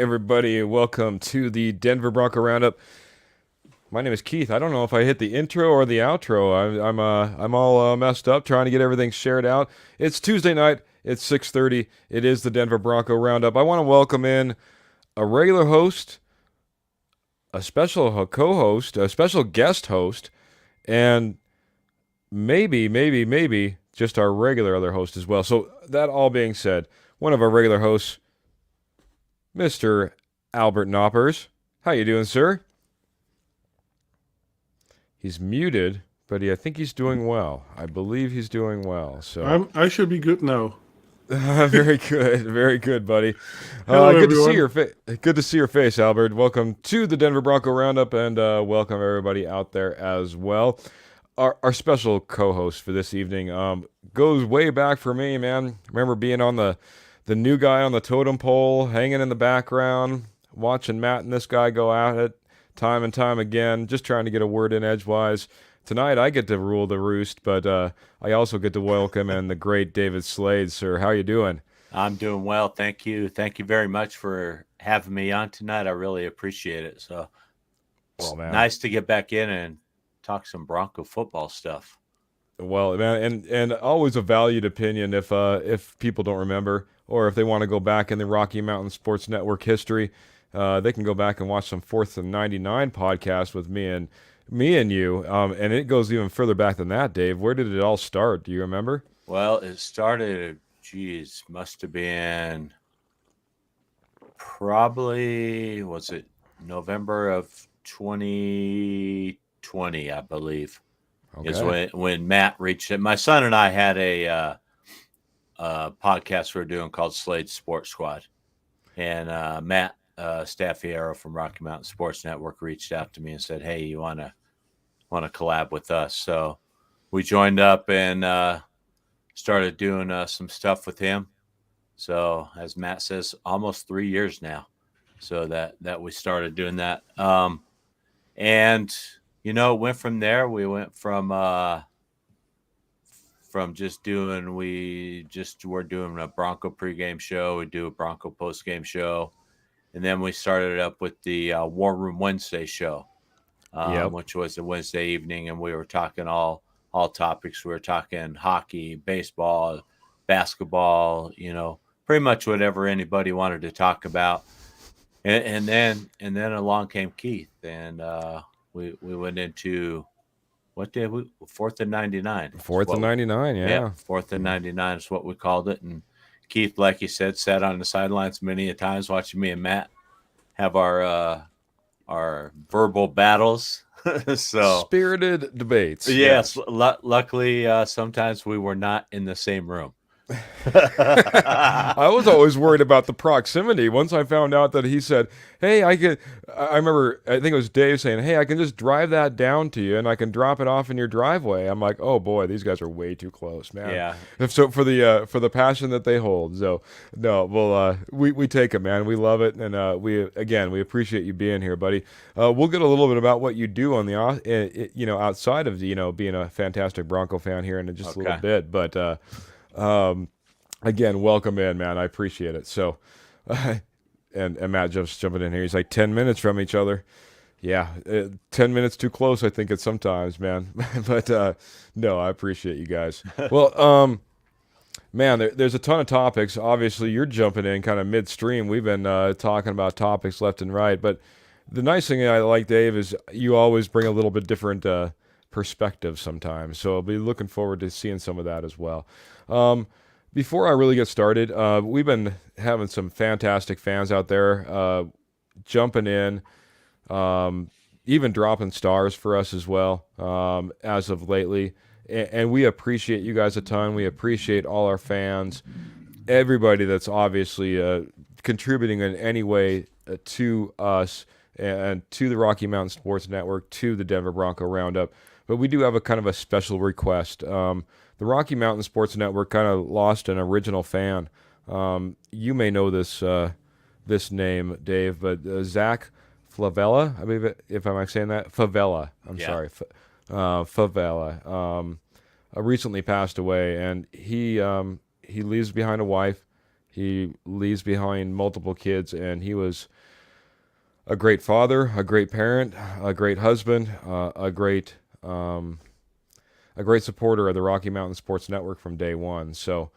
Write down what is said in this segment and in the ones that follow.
everybody, and welcome to the Denver Bronco Roundup. My name is Keith. I don't know if I hit the intro or the outro. I'm all messed up trying to get everything shared out. It's Tuesday night. It's 6:30. It is the Denver Bronco Roundup. I want to welcome in a regular host, a special co-host, a special guest host, and maybe just our regular other host as well. So that all being said, one of our regular hosts, Mr. Albert Noppers. How you doing, sir? He's muted, but I think he's doing well. I believe he's doing well. So I should be good now. very good, buddy. Hello, good to see everyone. good to see your face, Albert. Welcome to the Denver Bronco Roundup, and welcome everybody out there as well. Our special co-host for this evening goes way back for me, man. Remember being on the new guy on the totem pole, hanging in the background, watching Matt and this guy go at it time and time again, just trying to get a word in edgewise. Tonight I get to rule the roost, but I also get to welcome in the great David Slade, sir. How you doing? I'm doing well, thank you. Thank you very much for having me on tonight. I really appreciate it. So Well, man. nice to get back in and talk some Bronco football stuff. Well, man, and always a valued opinion if people don't remember, or if they want to go back in the Rocky Mountain Sports Network history, they can go back and watch some 4th and 99 podcast with me and you. And it goes even further back than that, Dave. Where did it all start? Do you remember? Well, it started, must have been probably, was it November of 2020, I believe. Okay. Is when Matt reached it. My son and I had a podcast we were doing called Slade Sports Squad, and Matt Staffiero from Rocky Mountain Sports Network reached out to me and said, "Hey, you want to collab with us?" So we joined up and started doing some stuff with him. So as Matt says, almost 3 years now. So that we started doing that, and went from there. We went from just doing, we're doing a Bronco pregame show. We do a Bronco postgame show. And then we started up with the War Room Wednesday show, which was a Wednesday evening. And we were talking all topics. We were talking hockey, baseball, basketball, pretty much whatever anybody wanted to talk about. And then along came Keith, and we went into, what day? 4th and 99. 4th and 99, yeah. 4th and 99 is what we called it. And Keith, like you said, sat on the sidelines many a times watching me and Matt have our verbal battles. So spirited debates. Yes. Luckily, sometimes we were not in the same room. I was always worried about the proximity. Once I found out that he said, "Hey, I remember, I think it was Dave saying, "Hey, I can just drive that down to you and I can drop it off in your driveway." I'm like, "Oh boy, these guys are way too close, man." Yeah. So for the passion that they hold. So no, well, we take it, man. We love it, and we appreciate you being here, buddy. We'll get a little bit about what you do on the outside of being a fantastic Bronco fan here in just a little bit, but again, welcome in, man. I appreciate it. So, and Matt just jumping in here. He's like 10 minutes from each other. Yeah, 10 minutes too close, I think, it's sometimes, man. But no, I appreciate you guys. Well, man, there's a ton of topics. Obviously, you're jumping in kind of midstream. We've been talking about topics left and right. But the nice thing I like, Dave, is you always bring a little bit different perspective sometimes. So I'll be looking forward to seeing some of that as well. Before I really get started, we've been having some fantastic fans out there jumping in, even dropping stars for us as well as of lately. And we appreciate you guys a ton. We appreciate all our fans, everybody that's obviously contributing in any way to us and to the Rocky Mountain Sports Network, to the Denver Bronco Roundup. But we do have a kind of a special request. The Rocky Mountain Sports Network kind of lost an original fan. You may know this name, Dave, but Zach Favela, I believe, if I'm saying that, Favela. I'm sorry, Favela. Recently passed away, and he leaves behind a wife. He leaves behind multiple kids, and he was a great father, a great parent, a great husband, a great supporter of the Rocky Mountain Sports Network from day one. So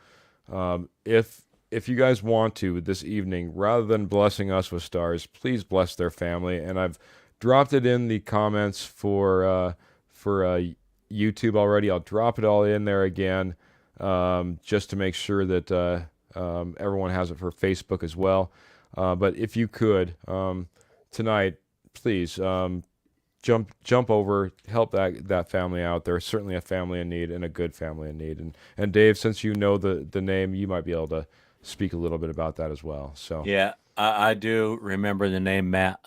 if you guys want to this evening, rather than blessing us with stars, please bless their family. And I've dropped it in the comments for YouTube already. I'll drop it all in there again, just to make sure that everyone has it for Facebook as well. But if you could tonight, please jump over, help that family out. They're certainly a family in need and a good family in need. And Dave, since you know the name, you might be able to speak a little bit about that as well. So Yeah, I do remember the name. Matt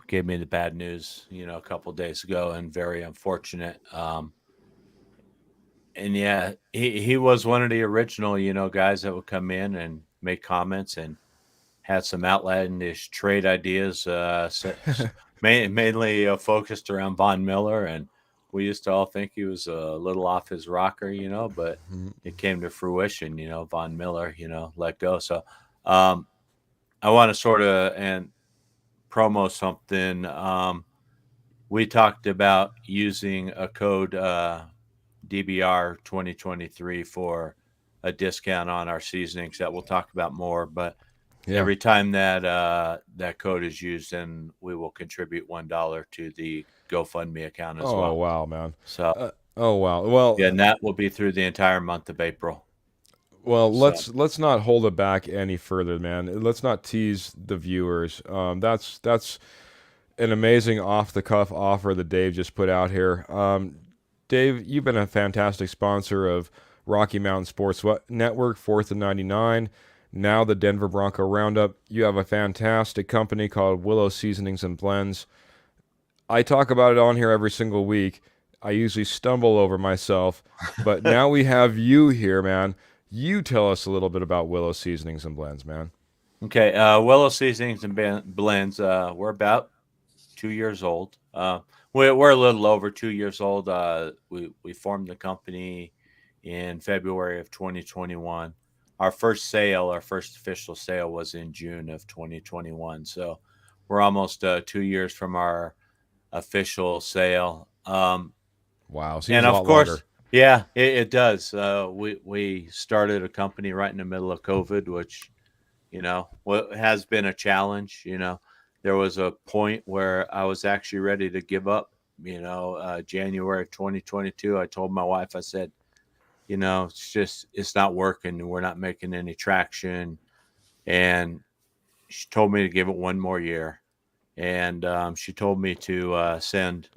gave me the bad news, a couple of days ago, and very unfortunate. And yeah, he was one of the original, guys that would come in and make comments and had some outlandish trade ideas, mainly focused around Von Miller. And we used to all think he was a little off his rocker, but it came to fruition, Von Miller, let go. So I want to sort of and promo something. We talked about using a code DBR 2023 for a discount on our seasonings that we'll talk about more. But every time that that code is used, then we will contribute $1 to the GoFundMe account as well. Oh wow, man! So oh wow. Well, yeah, and that will be through the entire month of April. Well, let's not hold it back any further, man. Let's not tease the viewers. That's an amazing off the cuff offer that Dave just put out here. Dave, you've been a fantastic sponsor of Rocky Mountain Sports Network, 4th and 99. Now the Denver Bronco Roundup. You have a fantastic company called Willow Seasonings and Blends. I talk about it on here every single week. I usually stumble over myself, but now we have you here, man. You tell us a little bit about Willow Seasonings and Blends, man. Okay, Willow Seasonings and Blends. We're about 2 years old. We're a little over 2 years old. We formed the company in February of 2021. Our first official sale was in June of 2021. So we're almost 2 years from our official sale. Wow, seems and a of lot course, longer. yeah, it does. We started a company right in the middle of COVID, which has been a challenge. There was a point where I was actually ready to give up. January of 2022, I told my wife, I said, it's not working. We're not making any traction. And she told me to give it one more year. And she told me to send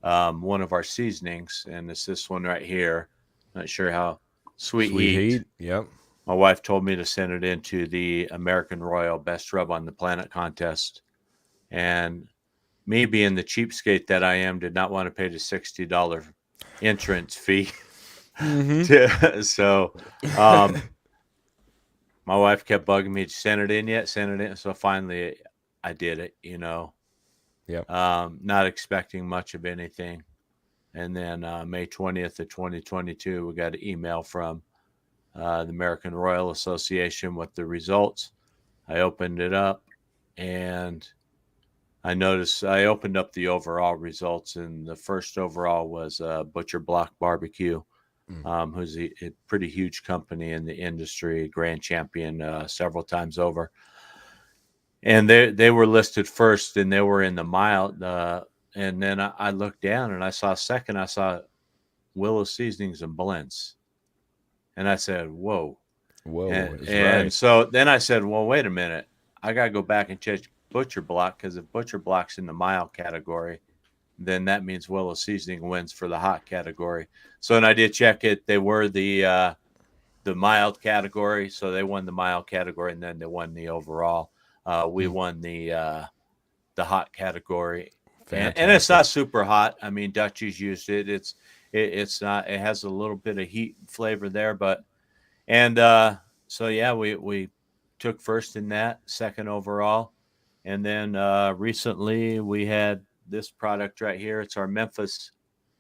one of our seasonings, and it's this one right here. Not sure how Sweet Heat. Yep. My wife told me to send it into the American Royal Best Rub on the Planet contest. And me being the cheapskate that I am, did not want to pay the $60 entrance fee. So my wife kept bugging me, send it in yet, send it in. So finally I did it, Yep. Not expecting much of anything. And then May 20th of 2022, we got an email from the American Royal Association with the results. I opened it up and I noticed I opened up the overall results, and the first overall was Butcher Block Barbecue, who's a pretty huge company in the industry, grand champion several times over. And they were listed first, and they were in the mild. And then I looked down and I saw second. I saw Willow Seasonings and Blends, and I said, "Whoa!" And right. so then I said, "Well, wait a minute. I got to go back and check Butcher Block, because if Butcher Block's in the mild category, then that means Willow Seasoning wins for the hot category." So when I did check it, they were the mild category, so they won the mild category, and then they won the overall. We won the hot category, and it's not super hot. I mean, Dutchie's used it. It's not. It has a little bit of heat and flavor there, but so yeah, we took first in that, second overall, and then recently we had this product right here. It's our Memphis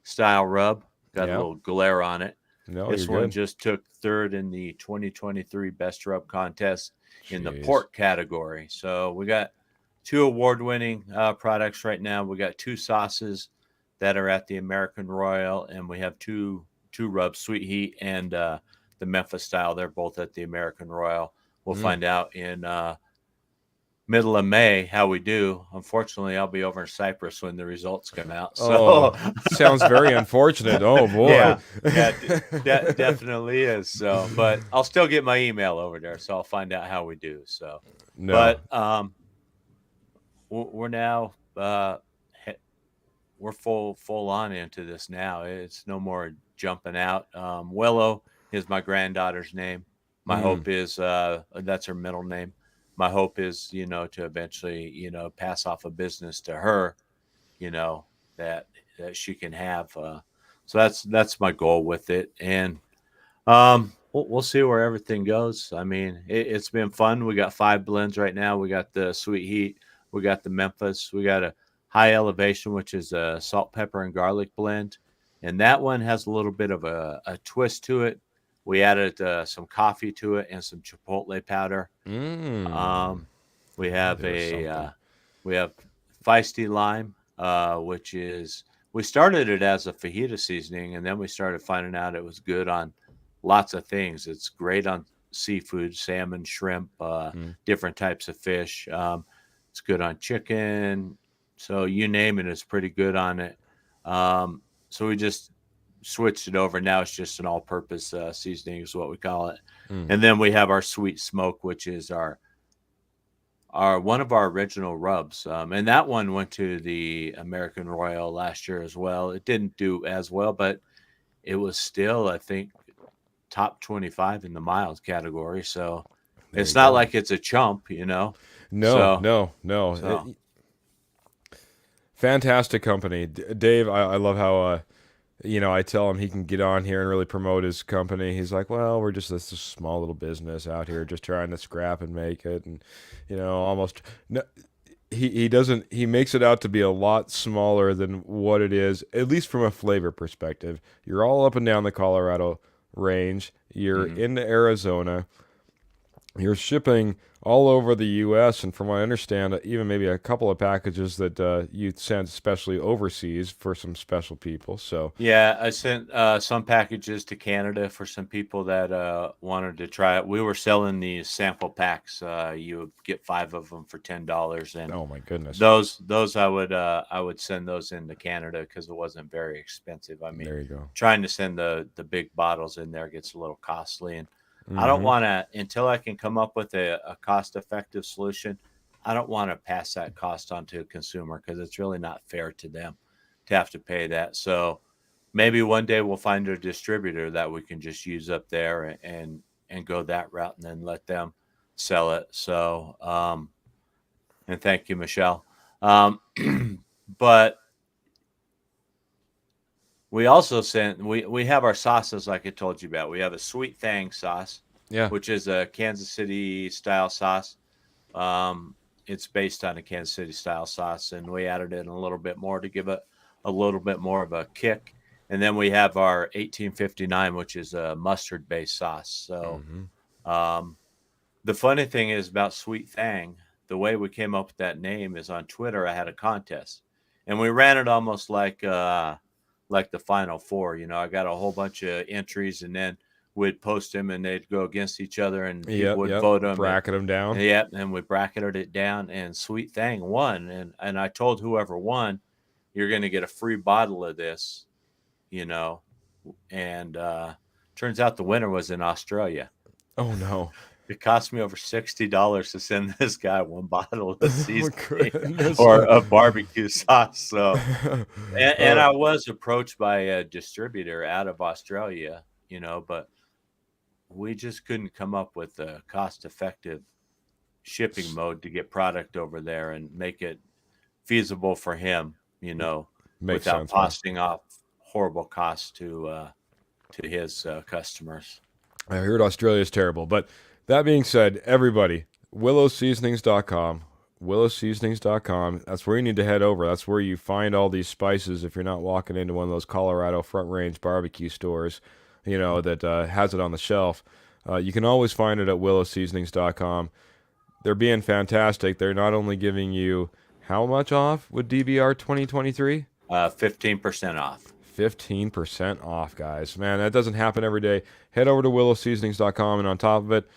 style rub. Got a little glare on it. No, this you're one good. just took third in the 2023 Best Rub contest in the pork category. So we got two award-winning products right now. We got two sauces that are at the American Royal, and we have two rubs, Sweet Heat and the Memphis style. They're both at the American Royal. We'll find out in middle of May how we do. Unfortunately, I'll be over in Cyprus when the results come out. So sounds very unfortunate. Oh boy. Definitely is. So, but I'll still get my email over there, so I'll find out how we do. So, no. But we're now we're full on into this now. It's no more jumping out. Willow is my granddaughter's name. My hope is that's her middle name. My hope is, to eventually, pass off a business to her, that she can have. So that's my goal with it. And we'll see where everything goes. I mean, it's been fun. We got 5 blends right now. We got the Sweet Heat. We got the Memphis. We got a High Elevation, which is a salt, pepper, and garlic blend. And that one has a little bit of a twist to it. We added some coffee to it and some chipotle powder. We have we have Feisty Lime, which is, we started it as a fajita seasoning, and then we started finding out it was good on lots of things. It's great on seafood, salmon, shrimp, different types of fish. It's good on chicken. So you name it, it's pretty good on it. So we just switched it over. Now it's just an all-purpose seasoning is what we call it. And then we have our Sweet Smoke, which is our one of our original rubs. And that one went to the American Royal last year as well. It didn't do as well, but it was still, I think, top 25 in the mild category. So it's not like it's a chump, No. So. Fantastic company. Dave, I love how I tell him he can get on here and really promote his company. He's like, well, we're just this small little business out here just trying to scrap and make it. And, almost no, he makes it out to be a lot smaller than what it is, at least from a flavor perspective. You're all up and down the Colorado range. You're into Arizona. You're shipping all over the U.S., and from what I understand, even maybe a couple of packages that you sent especially overseas for some special people. So yeah, I sent some packages to Canada for some people that wanted to try it. We were selling these sample packs. You would get 5 of them for $10, and oh my goodness, those I would send those into Canada because it wasn't very expensive. I mean, there you go. Trying to send the big bottles in there gets a little costly, and I don't want to, until I can come up with a cost-effective solution, I don't want to pass that cost on to a consumer because it's really not fair to them to have to pay that. So maybe one day we'll find a distributor that we can just use up there and go that route and then let them sell it. So, and thank you, Michelle. But we also we have our sauces like I told you about. We have a Sweet Thang sauce, which is a Kansas City style sauce. It's based on a Kansas City style sauce, and we added in a little bit more to give it a little bit more of a kick. And then we have our 1859, which is a mustard based sauce. So the funny thing is about Sweet Thang, the way we came up with that name is on Twitter. I had a contest, and we ran it almost like the Final Four. I got a whole bunch of entries, and then we'd post them, and they'd go against each other, and people would vote them, bracket them down. And we bracketed it down, and Sweet Thang won. And I told whoever won, you're going to get a free bottle of this, and turns out the winner was in Australia. Oh no. It cost me over $60 to send this guy one bottle of seasoning or a barbecue sauce. So, and I was approached by a distributor out of Australia, but we just couldn't come up with a cost-effective shipping mode to get product over there and make it feasible for him, without costing off horrible costs to his customers. I heard Australia is terrible, but that being said, everybody, willowseasonings.com, willowseasonings.com. That's where you need to head over. That's where you find all these spices if you're not walking into one of those Colorado Front Range barbecue stores, that has it on the shelf. You can always find it at willowseasonings.com. They're being fantastic. They're not only giving you how much off with DBR 2023? 15% off. 15% off, guys. Man, that doesn't happen every day. Head over to willowseasonings.com, and on top of it,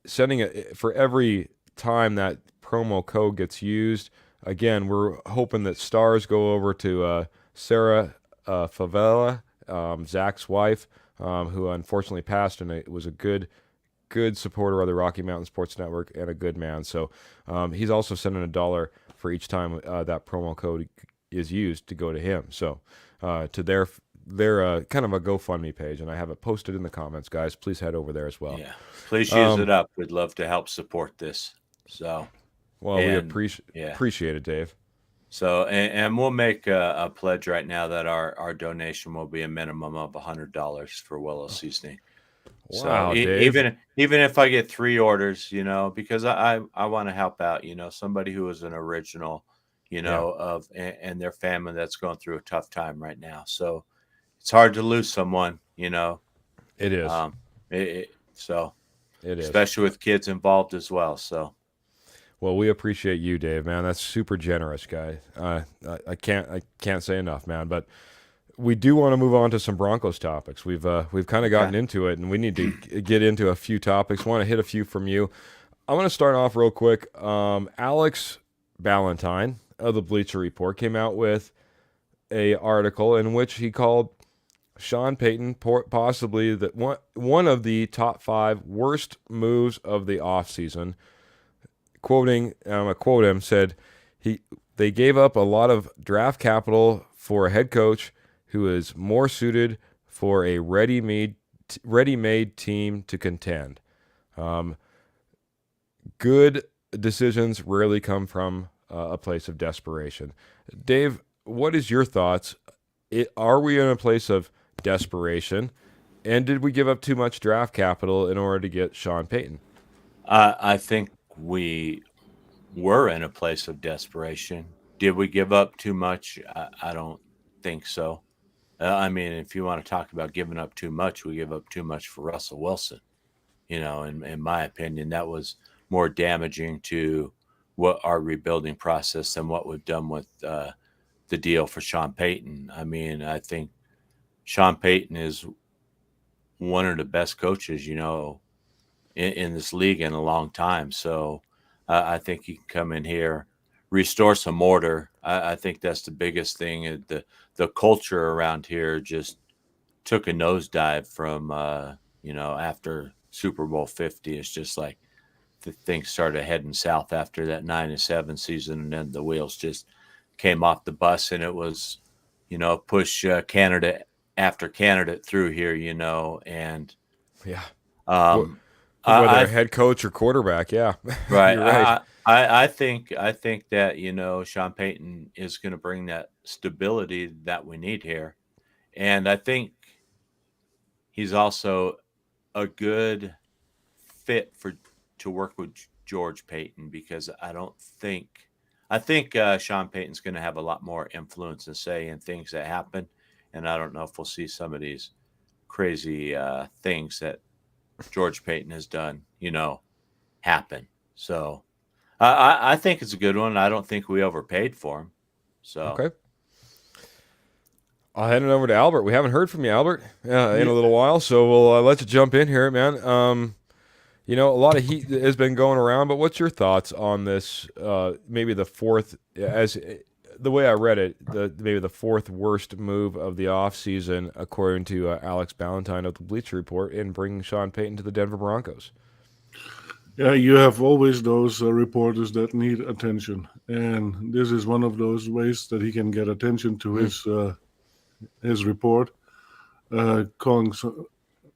sending it for every time that promo code gets used. Again, we're hoping that stars go over to Sarah Favela, Zach's wife, who unfortunately passed, and it was a good supporter of the Rocky Mountain Sports Network and a good man. So he's also sending $1 for each time that promo code is used to go to him. So to their kind of a GoFundMe page, and I have it posted in the comments, guys. Please head over there as well. Yeah, please use it up. We'd love to help support this. So, well, we appreciate it, Dave. So, and we'll make a pledge right now that our donation will be a minimum of $100 for Willow Seasoning. Wow, so Dave. even if I get 3 orders, because I want to help out, somebody who is an original, of and their family that's going through a tough time right now. So it's hard to lose someone, It is. It is, especially with kids involved as well. So. Well, we appreciate you, Dave, man. That's super generous, guy. I can't say enough, man. But we do want to move on to some Broncos topics. We've kind of gotten into it, and we need to get into a few topics. Want to hit a few from you. I want to start off real quick. Alex Ballantyne of the Bleacher Report came out with a article in which he called Sean Payton possibly one of the top 5 worst moves of the offseason. Quoting, I'm going to quote him, said, they gave up a lot of draft capital for a head coach who is more suited for a ready-made team to contend. Good decisions rarely come from a place of desperation. Dave, what is your thoughts? Are we in a place of desperation? And did we give up too much draft capital in order to get Sean Payton? I think we were in a place of desperation. Did we give up too much? I don't think so. I mean, if you want to talk about giving up too much, we give up too much for Russell Wilson. In my opinion, that was more damaging to what our rebuilding process than what we've done with the deal for Sean Payton. I mean, I think Sean Payton is one of the best coaches, in this league in a long time. So I think he can come in here, restore some order. I think that's the biggest thing. The culture around here just took a nosedive from, after Super Bowl 50. It's just like the things started heading south after that 9-7 season. And then the wheels just came off the bus, and it was, push candidate after candidate through here, and yeah. Whether a head coach or quarterback, yeah. Right. You're right. I think that, Sean Payton is going to bring that stability that we need here. And I think he's also a good fit to work with George Payton, because I think Sean Payton's going to have a lot more influence and say in things that happen. And I don't know if we'll see some of these crazy things that George Payton has done, happen. So I think it's a good one. I don't think we overpaid for him. So okay. I'll hand it over to Albert. We haven't heard from you, Albert, in a little while, so we'll let you jump in here, man. A lot of heat has been going around, but what's your thoughts on this? Maybe the fourth, as the way I read it, maybe the 4th worst move of the offseason, according to Alex Ballantyne of the Bleacher Report, in bringing Sean Payton to the Denver Broncos. Yeah, you have always those reporters that need attention, and this is one of those ways that he can get attention to his report. Calling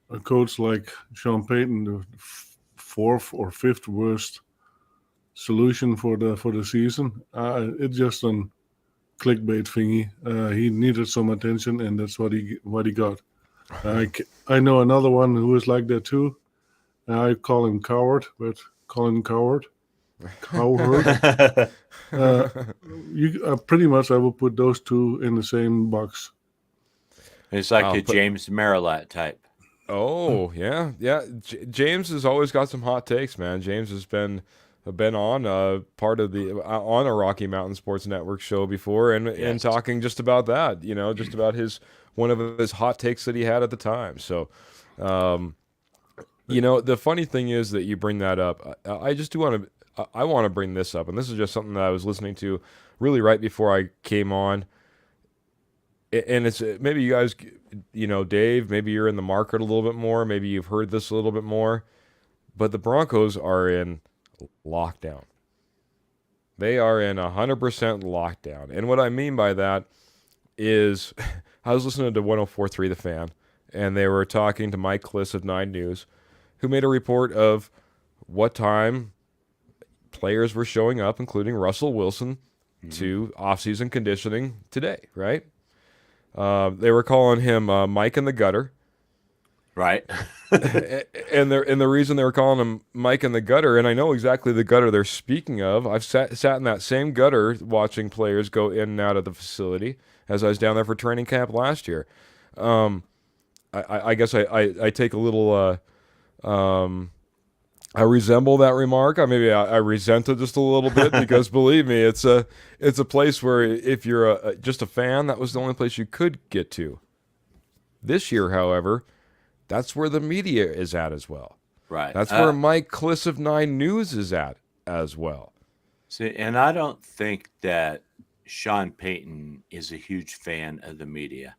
a coach like Sean Payton the 4th or 5th worst solution for the season. It's just an clickbait thingy. He needed some attention, and that's what he got. I know another one who is like that too. I call him coward, but call him coward. Coward. Pretty much I will put those two in the same box. It's like a James Marilat type. Oh, yeah. James has always got some hot takes, man. James has been been on part of the on a Rocky Mountain Sports Network show before, and Yes. talking just about that, just about one of his hot takes that he had at the time. So, the funny thing is that you bring that up. I just do want to. I want to bring this up, and this is just something that I was listening to really right before I came on. And it's maybe you guys, Dave, maybe you're in the market a little bit more. Maybe you've heard this a little bit more. But the Broncos are in lockdown. They are in 100% lockdown. And what I mean by that is I was listening to 104.3 The Fan, and they were talking to Mike Kliss of 9 News, who made a report of what time players were showing up, including Russell Wilson, to offseason conditioning today, right? They were calling him Mike in the gutter. Right. and the reason they were calling him Mike in the gutter, and I know exactly the gutter they're speaking of. I've sat in that same gutter watching players go in and out of the facility as I was down there for training camp last year. I guess I take a little I resemble that remark. I resent it just a little bit because believe me, it's a place where if you're just a fan, that was the only place you could get to. This year, however, that's where the media is at as well. Right. That's where Mike Kliss of 9 News is at as well. See, and I don't think that Sean Payton is a huge fan of the media.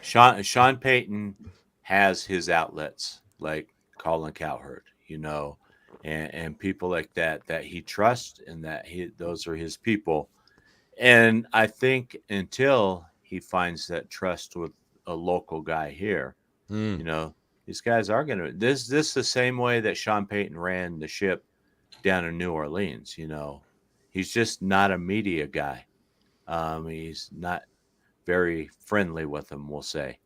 Sean Payton has his outlets like Colin Cowherd, and people like that he trusts, and that those are his people. And I think until he finds that trust with a local guy here, these guys are going to this the same way that Sean Payton ran the ship down in New Orleans. He's just not a media guy. He's not very friendly with them, we'll say,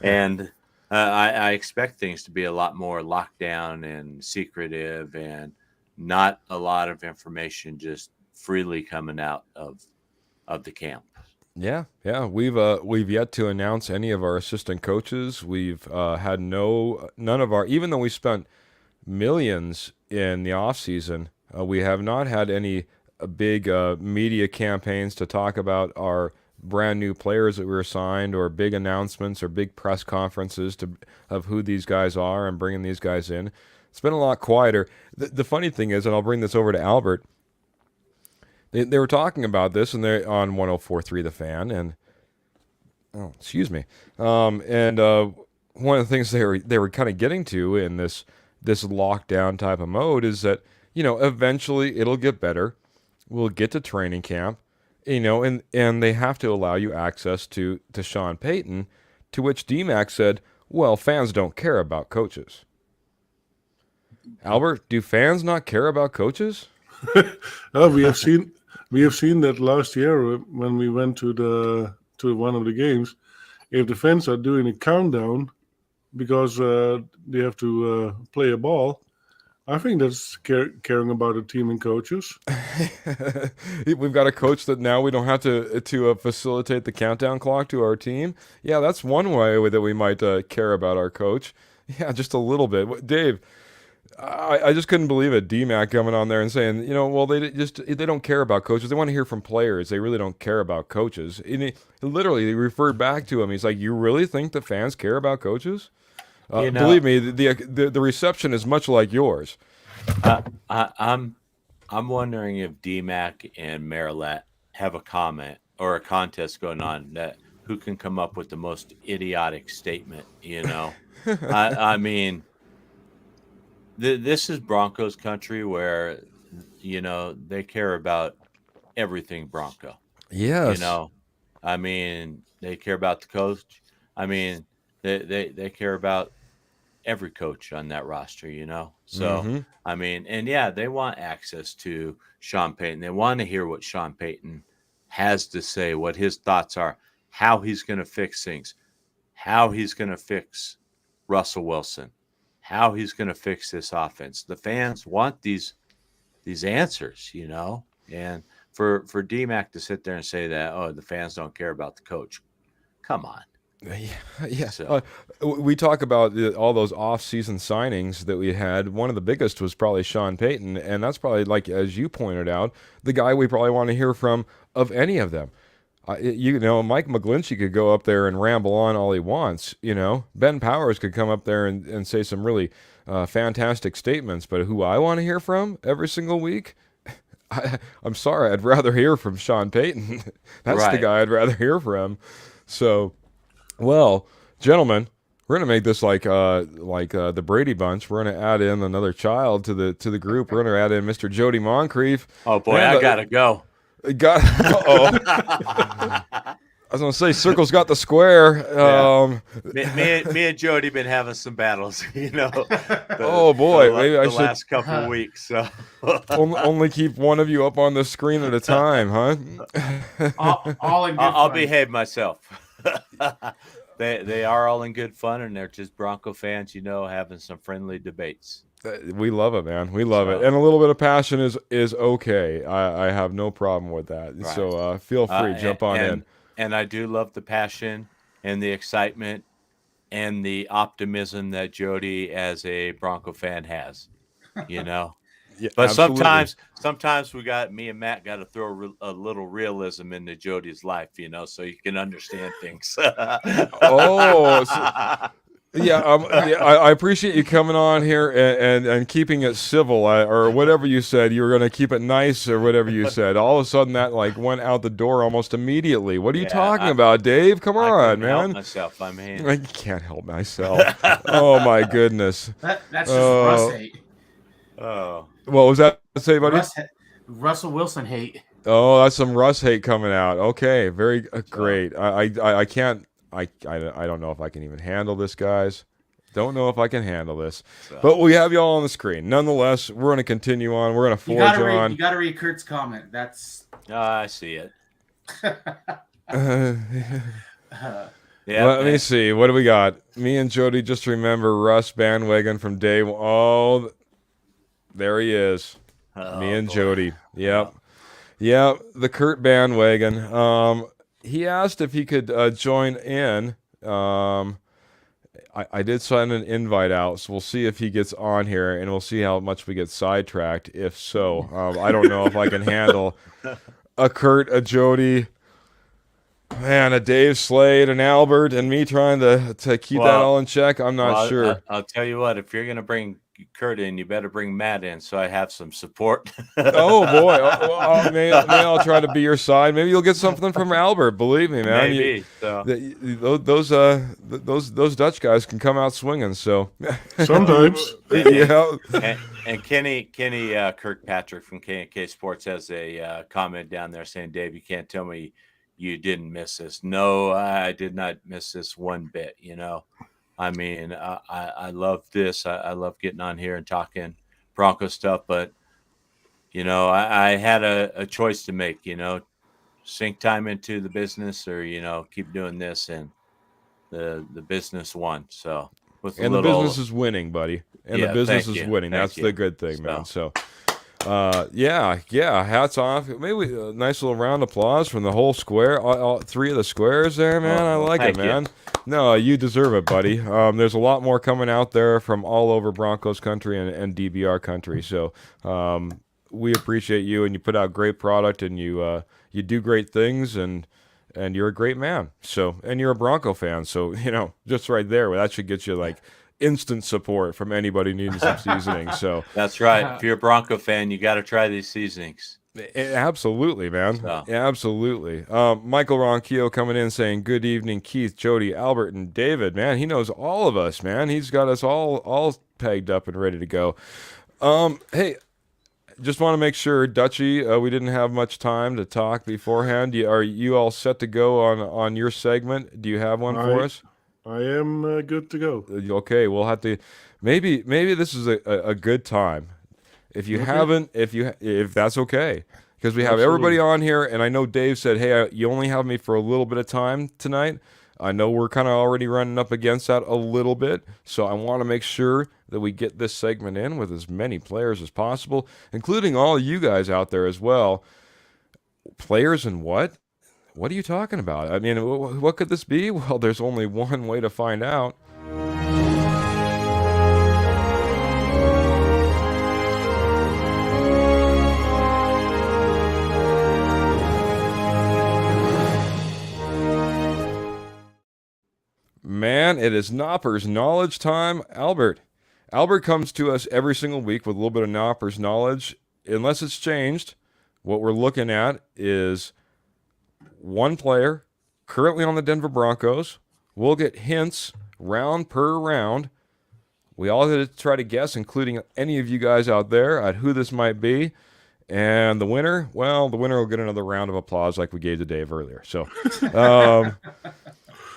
and I expect things to be a lot more locked down and secretive, and not a lot of information just freely coming out of the camp. Yeah. We've yet to announce any of our assistant coaches. We've had none of our, even though we spent millions in the off season, we have not had any big media campaigns to talk about our brand new players that we were signed, or big announcements or big press conferences of who these guys are and bringing these guys in. It's been a lot quieter. The funny thing is, and I'll bring this over to Albert. They were talking about this, and they're on 104.3 The Fan, and and one of the things they were kind of getting to in this lockdown type of mode is that eventually it'll get better. We'll get to training camp, and they have to allow you access to Sean Payton, to which DMAC said, "Well, fans don't care about coaches." Albert, do fans not care about coaches? We have seen that last year when we went to one of the games. If the fans are doing a countdown because they have to play a ball, I think that's caring about the team and coaches. We've got a coach that now we don't have to facilitate the countdown clock to our team. Yeah, that's one way that we might care about our coach. Yeah, just a little bit. Dave, I just couldn't believe it. DMAC coming on there and saying, well, they don't care about coaches. They want to hear from players. They really don't care about coaches. And he referred back to him. He's like, "You really think the fans care about coaches?" Believe me, the reception is much like yours. I'm wondering if DMAC and Marilat have a comment or a contest going on that who can come up with the most idiotic statement. I mean. This is Broncos country, where they care about everything Bronco. Yes. I mean, they care about the coach. I mean, they care about every coach on that roster. So I mean, and yeah, they want access to Sean Payton. They want to hear what Sean Payton has to say, what his thoughts are, how he's going to fix things, how he's going to fix Russell Wilson, how he's going to fix this offense. The fans want these answers, and for DMAC to sit there and say that, the fans don't care about the coach. Come on. Yeah. So We talk about all those off-season signings that we had. One of the biggest was probably Sean Payton, and that's probably, like as you pointed out, the guy we probably want to hear from of any of them. Mike McGlinchey could go up there and ramble on all he wants. Ben Powers could come up there and say some really fantastic statements. But who I want to hear from every single week, I'm sorry, I'd rather hear from Sean Payton. That's the guy I'd rather hear from. So, well, gentlemen, we're gonna make this like the Brady Bunch. We're gonna add in another child to the group. We're gonna add in Mr. Jody Moncrief. oh boy, I gotta go. I was gonna say circle's got the square. Me and Jody been having some battles, Oh boy, maybe I the should last couple of weeks. So only keep one of you up on the screen at a time, huh? all in good I'll fun. behave myself. They are all in good fun, and they're just Bronco fans, having some friendly debates. We love it, man. We love it, and a little bit of passion is okay. I have no problem with that. Right. So feel free, jump on in. And I do love the passion and the excitement and the optimism that Jody, as a Bronco fan, has. Yeah, But absolutely. sometimes me and Matt got to throw a little realism into Jody's life, so you can understand things. I appreciate you coming on here and keeping it civil, or whatever you said. You were going to keep it nice, or whatever you said. All of a sudden, that went out the door almost immediately. What are you talking about, Dave? Come I on, couldn't man. help myself. I mean, I can't help myself. Oh my goodness. That's just Russ hate. oh, What was that to say, buddy? Russell Wilson hate. Oh, that's some Russ hate coming out. Okay, very great. I can't. I don't know if I can even handle this, guys. Don't know if I can handle this. But we have you all on the screen. Nonetheless, we're going to continue on. We're going to forge on. You got to read Kurt's comment. That's. I see it. Let me see. What do we got? Me and Jody just remember Russ bandwagon from day one. Oh, there he is. Me and Jody. Yep. Yep. The Kurt bandwagon. He asked if he could join in. I did send an invite out, so we'll see if he gets on here, and we'll see how much we get sidetracked. If so, I don't know if I can handle a Kurt, a Jody, man, a Dave Slade, an Albert, and me trying to keep that all in check. I'm not sure. I'll tell you what. If you're going to bring Kurt in, you better bring Matt in, so I have some support. Oh boy, maybe I'll try to be your side. Maybe you'll get something from Albert. Believe me, man. Maybe. Those Dutch guys can come out swinging. So Sometimes. yeah. And Kenny Kirkpatrick from K&K Sports has a comment down there saying, "Dave, you can't tell me you didn't miss this." No, I did not miss this one bit. I mean, I love this. I love getting on here and talking Bronco stuff, but I had a choice to make. Sink time into the business, or keep doing this, and the business won. So the business is winning, buddy. And the business is winning. That's the good thing, man. So. Yeah. Hats off. Maybe a nice little round of applause from the whole square. All three of the squares there, man. I like it, man. No, you deserve it, buddy. There's a lot more coming out there from all over Broncos country and DBR country. So we appreciate you, and you put out great product, and you do great things, and you're a great man. So, and you're a Bronco fan. So just right there, that should get you instant support from anybody needing some seasoning. So that's right. If you're a Bronco fan, you got to try these seasonings. Absolutely, man. So. Absolutely. Michael Ronquillo coming in saying, "Good evening, Keith, Jody, Albert, and David." Man, he knows all of us, man. He's got us all pegged up and ready to go. Hey, just want to make sure, Dutchie, we didn't have much time to talk beforehand. Are you all set to go on your segment? Do you have one for us? I am good to go. Okay, we'll have to. Maybe this is a good time. If you haven't, if that's okay, because we have everybody on here, and I know Dave said, "Hey, you only have me for a little bit of time tonight." I know we're kind of already running up against that a little bit, so I want to make sure that we get this segment in with as many players as possible, including all of you guys out there as well. Players in what? What are you talking about? I mean, what could this be? Well, there's only one way to find out. Man, it is Noppers Knowledge time. Albert comes to us every single week with a little bit of Noppers Knowledge. Unless it's changed, what we're looking at is one player currently on the Denver Broncos. We'll get hints round per round. We all had to try to guess, including any of you guys out there, at who this might be. And the winner, well, the winner will get another round of applause like we gave to Dave earlier. So,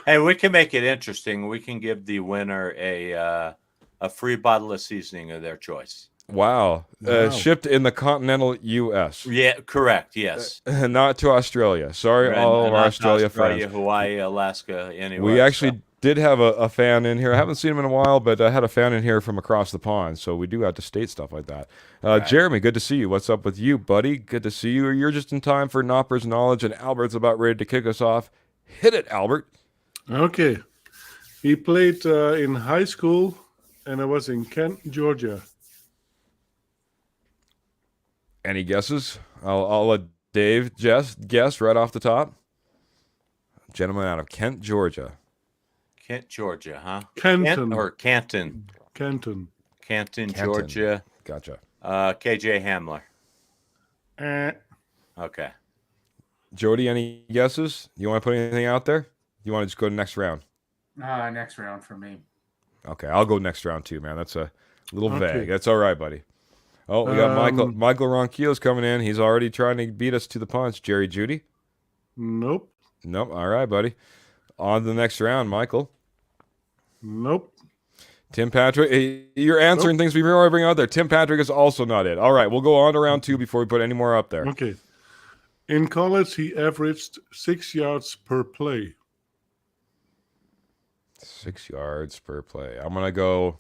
hey, we can make it interesting. We can give the winner a free bottle of seasoning of their choice. Wow. Shipped in the continental U.S. Yeah, correct. Yes. Not to Australia. Sorry, Right, all of our not Australia friends. Hawaii, Alaska, anywhere. We actually did have a fan in here. I haven't seen him in a while, but I had a fan in here from across the pond, so we do have to state stuff like that. Right. Jeremy, good to see you. What's up with you, buddy? Good to see you. You're just in time for Noppers Knowledge, and Albert's about ready to kick us off. Hit it, Albert. Okay. He played in high school, and I was in Kent, Georgia. Any guesses? I'll let Dave guess right off the top. Gentleman out of Kent, Georgia. Kent, Georgia, huh? Canton. Canton, Canton. Georgia. Gotcha. KJ Hamler. Okay. Jody, any guesses? You want to put anything out there? You want to just go to next round? Next round for me. Okay, I'll go next round too, man. That's a little Okay. vague. That's all right, buddy. Oh, we got Michael Ronquillo's coming in. He's already trying to beat us to the punch. Jerry Judy? Nope. Nope. All right, buddy. On to the next round, Michael. Nope. Tim Patrick. Hey, you're answering things before I bring out there. Tim Patrick is also not it. All right, we'll go on to round 2 before we put any more up there. Okay. In college, he averaged 6 yards per play. 6 yards per play. I'm going to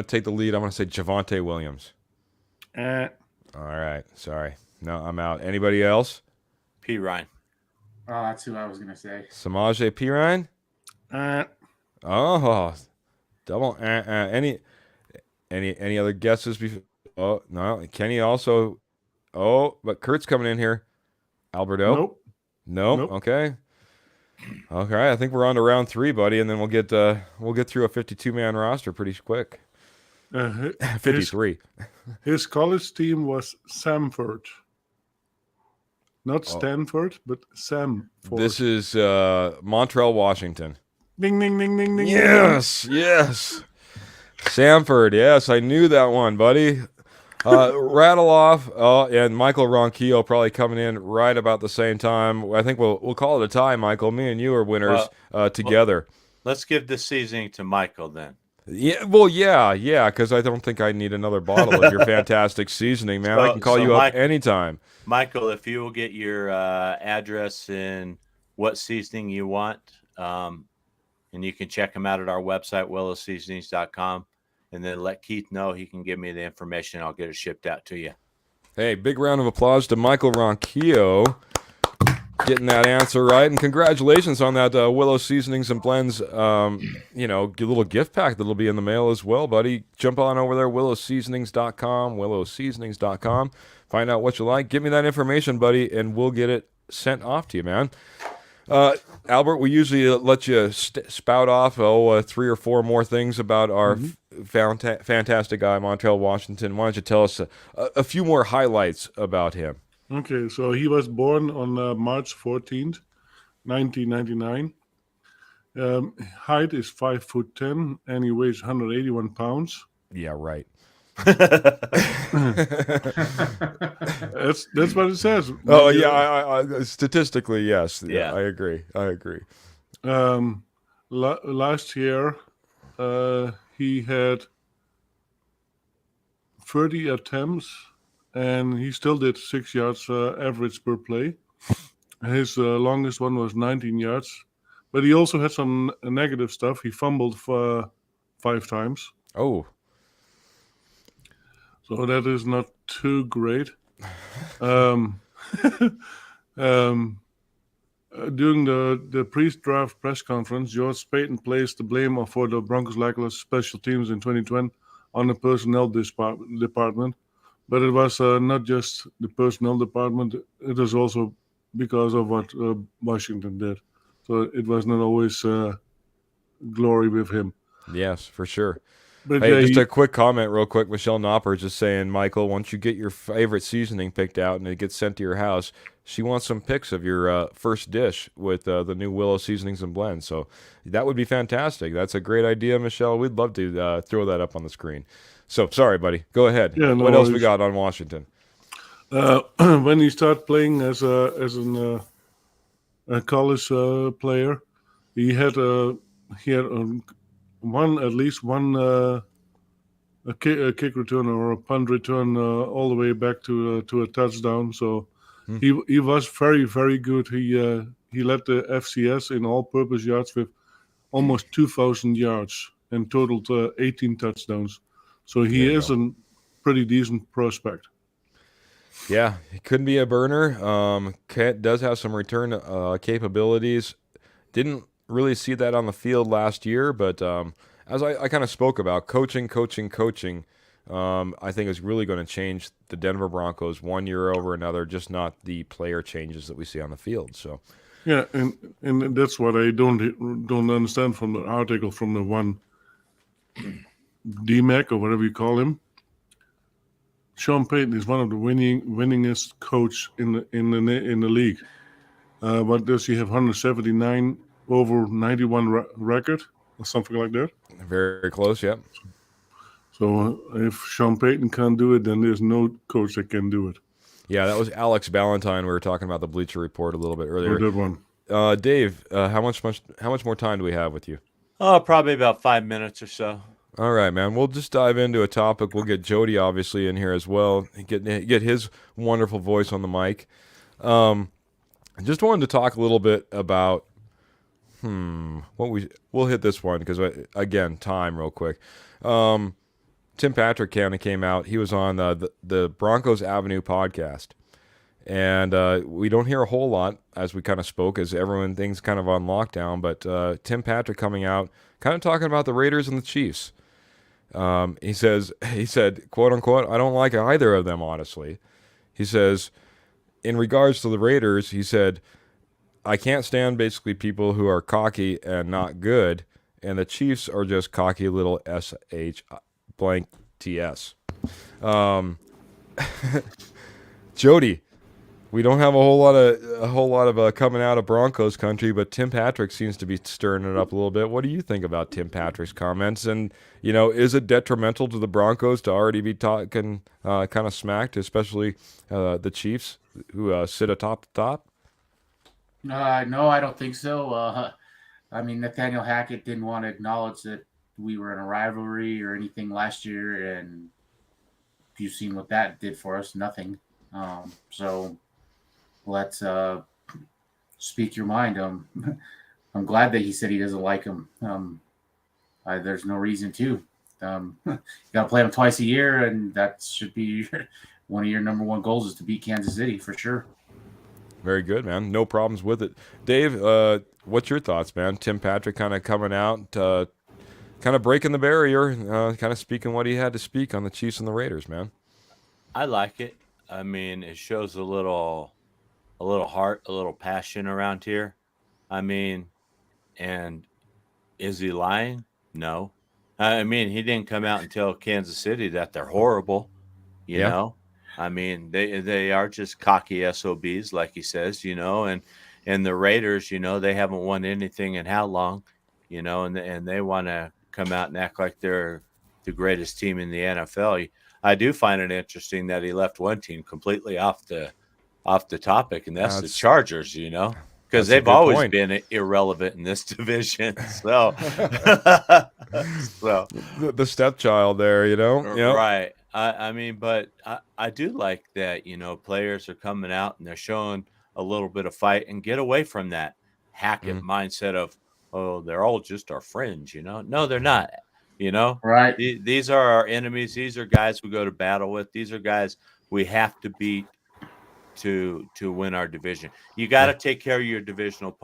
take the lead. I'm going to say Javonte Williams. All right. Sorry. No, I'm out. Anybody else? P. Ryan. Oh, that's who I was gonna say. Samaje Perine? Oh, double. Any other guesses? Oh no, Kenny also. Oh, but Kurt's coming in here. Alberto? Nope. Nope. Okay. Okay, I think we're on to round 3, buddy, and then we'll get through a 52-man roster pretty quick. 53. His college team was Samford. Not Stanford, but Samford. This is Montreal, Washington. Ding, ding, ding, ding, ding. Yes. Samford, yes, I knew that one, buddy. Rattle off. Oh, and Michael Ronquillo probably coming in right about the same time. I think we'll call it a tie, Michael. Me and you are winners together. Let's give the seasoning to Michael then. Yeah, well, yeah, because I don't think I need another bottle of your fantastic seasoning, man. I can call you up anytime. Michael, if you will get your address and what seasoning you want, and you can check them out at our website, willowseasonings.com, and then let Keith know. He can give me the information. I'll get it shipped out to you. Hey, big round of applause to Michael Ronquillo getting that answer right, and congratulations on that Willow Seasonings and Blends, little gift pack that'll be in the mail as well, buddy. Jump on over there, willowseasonings.com, find out what you like. Give me that information, buddy, and we'll get it sent off to you, man. Albert, we usually let you spout off 3 or 4 more things about our fantastic guy, Montreal, Washington. Why don't you tell us a few more highlights about him? Okay, so he was born on March 14th, 1999. Height is 5'10", and he weighs 181 pounds. Yeah, right. That's what it says. Oh, yeah, I statistically, yes. Yeah. I agree. Last year, he had 30 attempts, and he still did 6 yards average per play. His longest one was 19 yards, but he also had some negative stuff. He fumbled 5 times. Oh. So that is not too great. During the pre-draft press conference, George Payton placed the blame for the Broncos' lackluster special teams in 2020 on the personnel department. But it was not just the personnel department; it was also because of what Washington did. So it was not always glory with him. Yes, for sure. But Hey, yeah, just a quick comment real quick. Michelle Noppers just saying, Michael, once you get your favorite seasoning picked out and it gets sent to your house, she wants some pics of your first dish with the new Willow seasonings and blends. So that would be fantastic. That's a great idea, Michelle. We'd love to throw that up on the screen. So, sorry, buddy. Go ahead. Yeah, no What else we worries. got on Washington? When he started playing as a college player, he had at least one a kick return or a punt return all the way back to a touchdown. So he was very, very good. He led the FCS in all-purpose yards with almost 2,000 yards and totaled 18 touchdowns. So There he you is go. a pretty decent prospect. Yeah, he couldn't be a burner. Does have some return capabilities. Didn't really see that on the field last year, but as I kind of spoke about, coaching, I think is really going to change the Denver Broncos one year over another, just not the player changes that we see on the field. So, Yeah, and that's what I don't understand from the article from the one DMAC or whatever you call him. Sean Payton is one of the winningest coach in the league. What does he have? 179 over 91 record or something like that. very close, yeah. So if Sean Payton can't do it, then there's no coach that can do it. Yeah, that was Alex Ballantyne. We were talking about the Bleacher Report a little bit Or earlier. that one. Dave, how much more time do we have with you? Oh, probably about 5 minutes or so. All right, man. We'll just dive into a topic. We'll get Jody obviously in here as well. Get his wonderful voice on the mic. I just wanted to talk a little bit about we'll hit this one because again, time real quick. Tim Patrick kind of came out. He was on the Broncos Avenue podcast. And we don't hear a whole lot as we kind of spoke as things kind of on lockdown. But Tim Patrick coming out, kind of talking about the Raiders and the Chiefs. He said, quote unquote, I don't like either of them, honestly. He says, in regards to the Raiders, he said, I can't stand basically people who are cocky and not good. And the Chiefs are just cocky little SH blank TS. Jody, we don't have a whole lot of coming out of Broncos country, but Tim Patrick seems to be stirring it up a little bit. What do you think about Tim Patrick's comments? And is it detrimental to the Broncos to already be talking kind of smacked, especially the Chiefs who sit atop the top? No, I don't think so. I mean, Nathaniel Hackett didn't want to acknowledge that we were in a rivalry or anything last year, and you've seen what that did for us. Nothing. So let's speak your mind. I'm glad that he said he doesn't like him. There's no reason to. You got to play them twice a year, and that should be one of your number one goals is to beat Kansas City for sure. Very good, man. No problems with it. Dave, what's your thoughts, man? Tim Patrick kind of coming out, kind of breaking the barrier, kind of speaking what he had to speak on the Chiefs and the Raiders, man. I like it. I mean, it shows a little heart, a little passion around here. I mean, and is he lying? No. I mean, he didn't come out and tell Kansas City that they're horrible, you Yeah. know. I mean, they are just cocky SOBs, like he says, and the Raiders, they haven't won anything in how long, and they want to come out and act like they're the greatest team in the NFL. I do find it interesting that he left one team completely off the topic, and that's the Chargers, because they've always been irrelevant in this division. So, the stepchild there, Yep. Right. I mean, but I do like that, players are coming out and they're showing a little bit of fight and get away from that Hackett mindset of, oh, they're all just our friends, No, they're not, Right. These are our enemies. These are guys we go to battle with. These are guys we have to beat to win our division. You got to take care of your divisional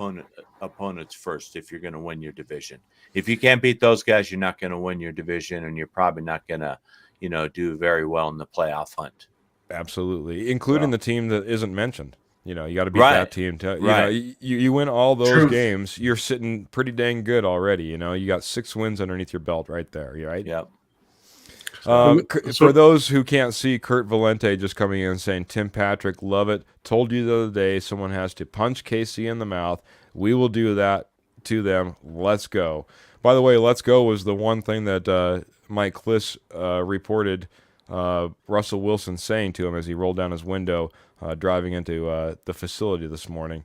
opponents first if you're going to win your division. If you can't beat those guys, you're not going to win your division, and you're probably not going to, do very well in the playoff hunt. Absolutely, including the team that isn't mentioned. You got to beat Right. that team. Right. You win all those Truth. games, you're sitting pretty dang good already. You got 6 wins underneath your belt right there. Right? Yep. For those who can't see, Kurt Valente just coming in saying, Tim Patrick, love it. Told you the other day someone has to punch Casey in the mouth. We will do that to them. Let's go. By the way, let's go was the one thing that Mike Kliss reported Russell Wilson saying to him as he rolled down his window driving into the facility this morning.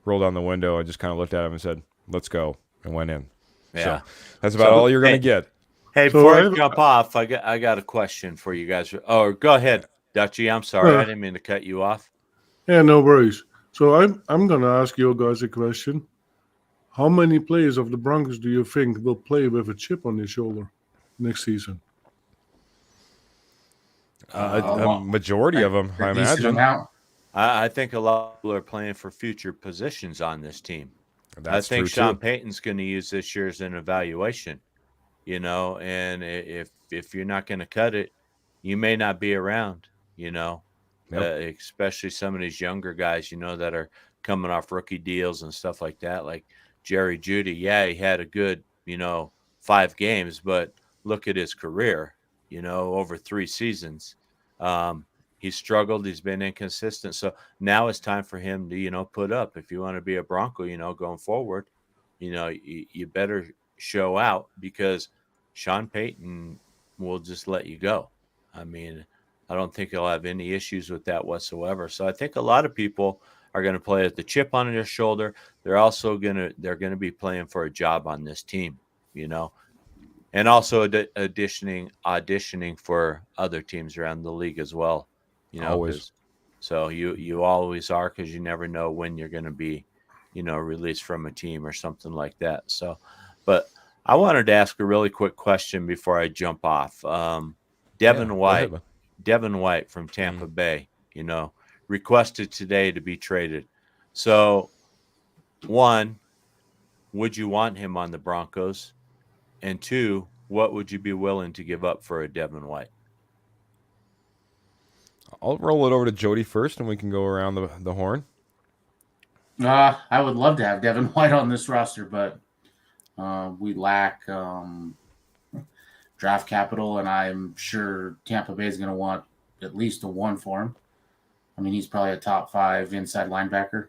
Rolled down the window and just kind of looked at him and said, let's go, and went in. Yeah. So that's about all you're going to get. Hey, So before I- I jump off, I got a question for you guys. Oh, go ahead, Dutchie. I'm sorry, I didn't mean to cut you off. Yeah, no worries. So I'm gonna ask you guys a question. How many players of the Broncos do you think will play with a chip on their shoulder next season? A majority of them, I A decent imagine. amount. I think a lot of people are playing for future positions on this team. That's I think true, Sean too. Payton's going to use this year as an evaluation. And if you're not going to cut it, you may not be around. Especially some of these younger guys, that are coming off rookie deals and stuff like that, like Jerry Jeudy. Yeah, he had a good, 5 games, but look at his career, over 3 seasons. He's struggled. He's been inconsistent. So now it's time for him to, put up. If you want to be a Bronco, going forward, you better show out, because Sean Payton will just let you go. I mean, I don't think he'll have any issues with that whatsoever. So I think a lot of people are going to play with the chip on their shoulder. They're also going to be playing for a job on this team, and also auditioning for other teams around the league as well. Always. So you always are, because you never know when you're going to be, released from a team or something like that. So, but I wanted to ask a really quick question before I jump off. Devin White from Tampa Bay, requested today to be traded. So, 1, would you want him on the Broncos? And 2, what would you be willing to give up for a Devin White? I'll roll it over to Jody first, and we can go around the horn. I would love to have Devin White on this roster, but we lack draft capital, and I'm sure Tampa Bay is going to want at least a 1 for him. I mean, he's probably a top 5 inside linebacker.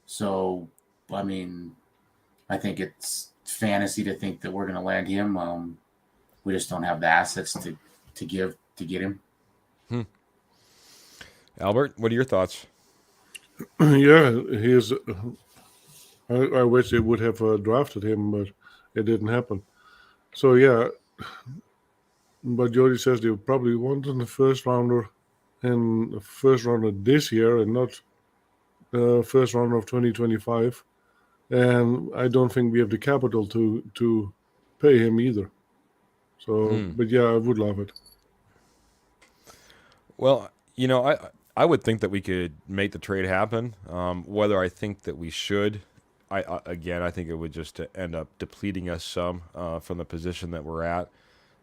So, I mean, I think it's fantasy to think that we're going to land him. We just don't have the assets to get him. Albert, what are your thoughts? Yeah, he is. I wish they would have drafted him, but it didn't happen. So yeah, but Jody says they probably want in the first rounder, and the first rounder this year, and not the first rounder of 2025. And I don't think we have the capital to pay him either. So, but yeah, I would love it. Well, I would think that we could make the trade happen. Whether I think that we should, I think it would just end up depleting us some from the position that we're at.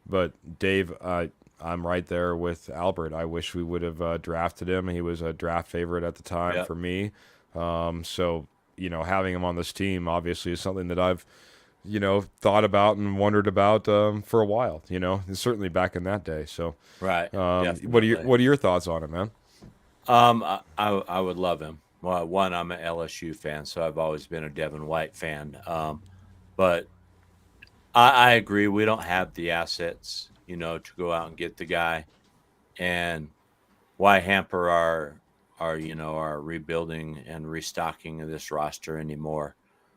But Dave, I'm right there with Albert. I wish we would have drafted him. He was a draft favorite at the time for me. So having him on this team obviously is something that I've thought about and wondered about for a while. And certainly back in that day. So Right. what are your thoughts on it, man? I would love him. Well, 1, I'm an LSU fan, so I've always been a Devin White fan. But I agree, we don't have the assets, to go out and get the guy, and why hamper our rebuilding and restocking of this roster anymore.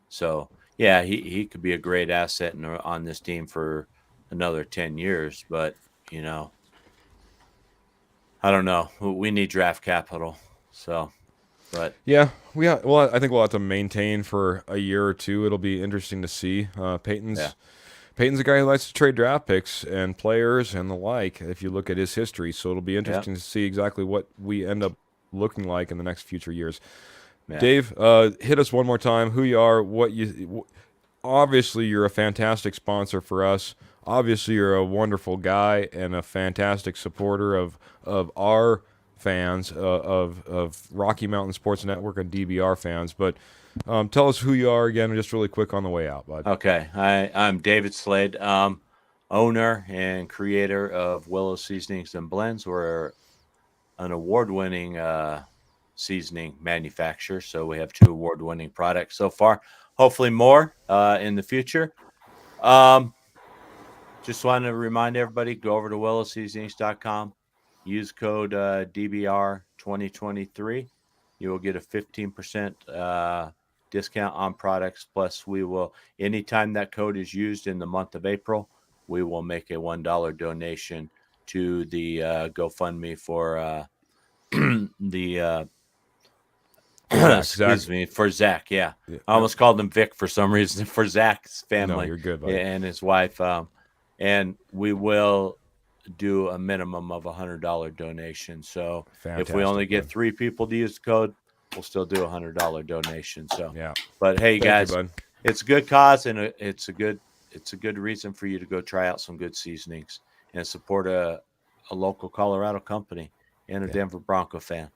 So yeah, he could be a great asset on this team for another 10 years, but I don't know. We need draft capital. So, but yeah, well, I think we'll have to maintain for a year or 2. It'll be interesting to see. Peyton's a guy who likes to trade draft picks and players and the like, if you look at his history. So it'll be interesting to see exactly what we end up looking like in the next future years. Yeah. Dave, hit us one more time. Who you are? Obviously, you're a fantastic sponsor for us. Obviously, you're a wonderful guy and a fantastic supporter of our fans, of Rocky Mountain Sports Network and DBR fans. But tell us who you are again, just really quick on the way out, bud. Okay. I'm David Slade, owner and creator of Willow Seasonings and Blends. We're an award-winning seasoning manufacturer. So we have 2 award-winning products so far. Hopefully more in the future. Just wanted to remind everybody, go over to willowseasonings.com. Use code DBR2023. You will get a 15% discount on products. Plus, we will, anytime that code is used in the month of April, we will make a $1 donation to the GoFundMe for the excuse me, for Zach. Yeah. I almost called him Vic for some reason, for Zach's family. No, you're good, buddy. And his wife. And we will do a minimum of $100 donation. So if we only get 3 people to use the code, we'll still do a $100 donation. So yeah. But hey, guys, bud. It's a good cause, and it's a good reason for you to go try out some good seasonings and support a local Colorado company and a Denver Bronco fan.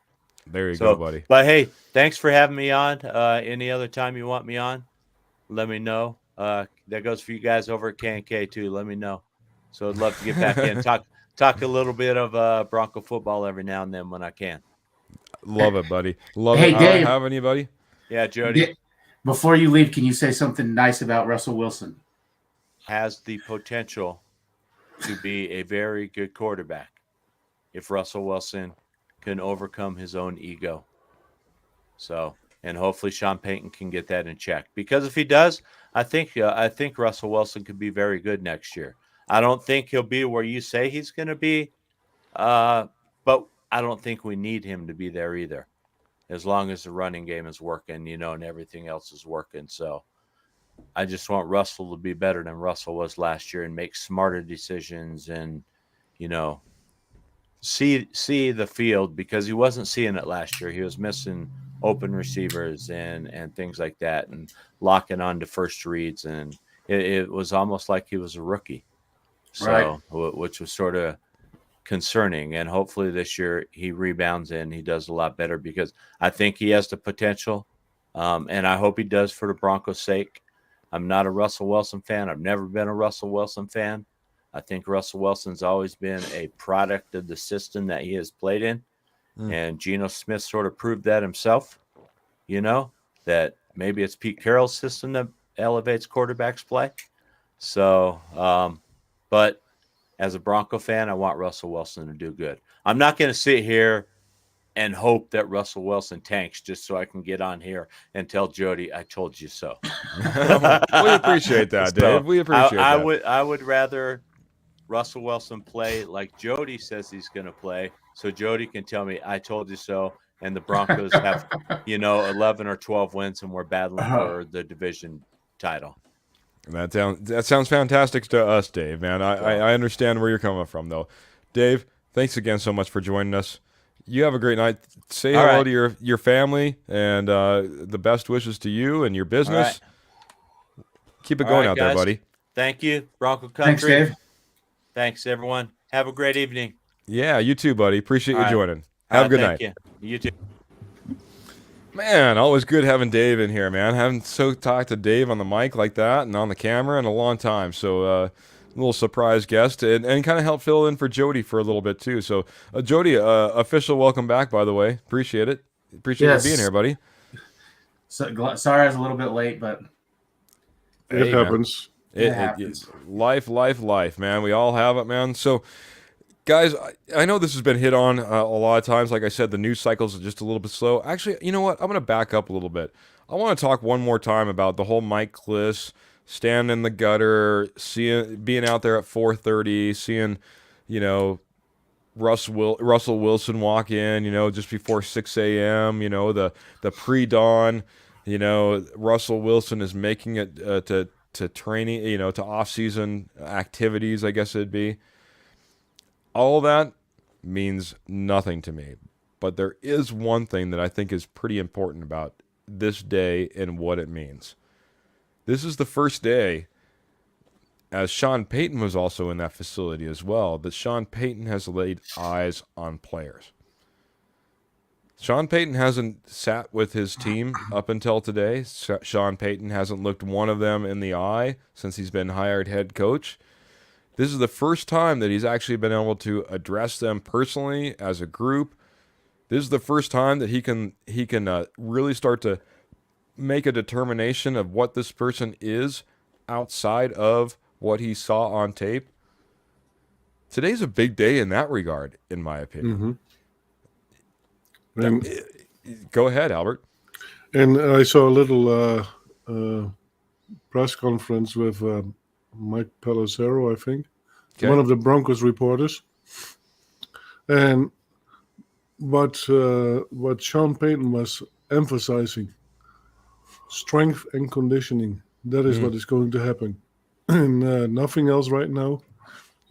There you go, buddy. But hey, thanks for having me on. Any other time you want me on, let me know. That goes for you guys over at K&K too. Let me know. So I'd love to get back in, talk a little bit of Bronco football every now and then when I can. Love it, buddy. Love Hey, it. Dave. Have anybody? Yeah, Jody. Before you leave, can you say something nice about Russell Wilson? Has the potential to be a very good quarterback if Russell Wilson can overcome his own ego. So, and hopefully Sean Payton can get that in check. Because if he does, I think Russell Wilson could be very good next year. I don't think he'll be where you say he's going to be, but I don't think we need him to be there either, as long as the running game is working, and everything else is working. So I just want Russell to be better than Russell was last year and make smarter decisions and, see the field, because he wasn't seeing it last year. He was missing open receivers and things like that, and locking on to first reads, and it was almost like he was a rookie. So, right. Which was sort of concerning. And hopefully this year he rebounds and he does a lot better, because I think he has the potential, and I hope he does for the Broncos' sake. I'm not a Russell Wilson fan. I've never been a Russell Wilson fan. I think Russell Wilson's always been a product of the system that he has played in. And Geno Smith sort of proved that himself, that maybe it's Pete Carroll's system that elevates quarterbacks play. So, but as a Bronco fan, I want Russell Wilson to do good. I'm not going to sit here and hope that Russell Wilson tanks just so I can get on here and tell Jody, I told you so. We appreciate that, Dave. We appreciate that. I would rather Russell Wilson play like Jody says he's going to play, so Jody can tell me, I told you so, and the Broncos have, 11 or 12 wins, and we're battling for the division title. That sounds fantastic to us, Dave, man. I understand where you're coming from, though. Dave, thanks again so much for joining us. You have a great night. Say hello to your family, and the best wishes to you and your business. Right. Keep it going out there, buddy. Thank you, Bronco Country. Thanks, Dave. Thanks, everyone. Have a great evening. Yeah, you too, buddy. Appreciate you joining. Have a good night. You too. Man, always good having Dave in here, man. Haven't talked to Dave on the mic like that and on the camera in a long time. So a little surprise guest and kind of help fill in for Jody for a little bit too. So Jody, official welcome back, by the way. Appreciate it. Appreciate you being here, buddy. So, sorry I was a little bit late, but it happens. It happens. Life, man. We all have it, man. So, guys, I know this has been hit on a lot of times. Like I said, the news cycles are just a little bit slow. Actually, you know what? I'm going to back up a little bit. I want to talk one more time about the whole Mike Kliss standing in the gutter, being out there at 4:30, seeing, Russell Wilson walk in, just before 6 a.m., the pre-dawn, Russell Wilson is making it to training, to off-season activities, I guess it'd be. All that means nothing to me. But there is one thing that I think is pretty important about this day and what it means. This is the first day, as Sean Payton was also in that facility as well, that Sean Payton has laid eyes on players. Sean Payton hasn't sat with his team up until today. Sean Payton hasn't looked one of them in the eye since he's been hired head coach. This is the first time that he's actually been able to address them personally as a group. This is the first time that he can really start to make a determination of what this person is outside of what he saw on tape. Today's a big day in that regard, in my opinion. Mm-hmm. And, Go ahead, Albert. and I saw a little press conference with Mike Pelissero, I think, one of the Broncos reporters. And what Sean Payton was emphasizing, strength and conditioning. That is what is going to happen. And nothing else right now.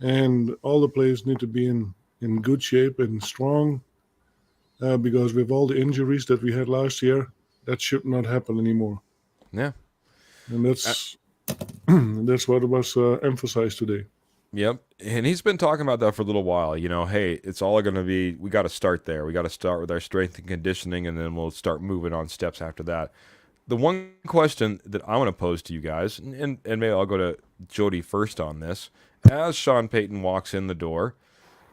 And all the players need to be in good shape and strong. Because with all the injuries that we had last year, that should not happen anymore. Yeah. And that's that's what was emphasized today. Yep. And he's been talking about that for a little while. Hey, it's all going to be, we got to start there. We got to start with our strength and conditioning, and then we'll start moving on steps after that. The one question that I want to pose to you guys, and maybe I'll go to Jody first on this, as Sean Payton walks in the door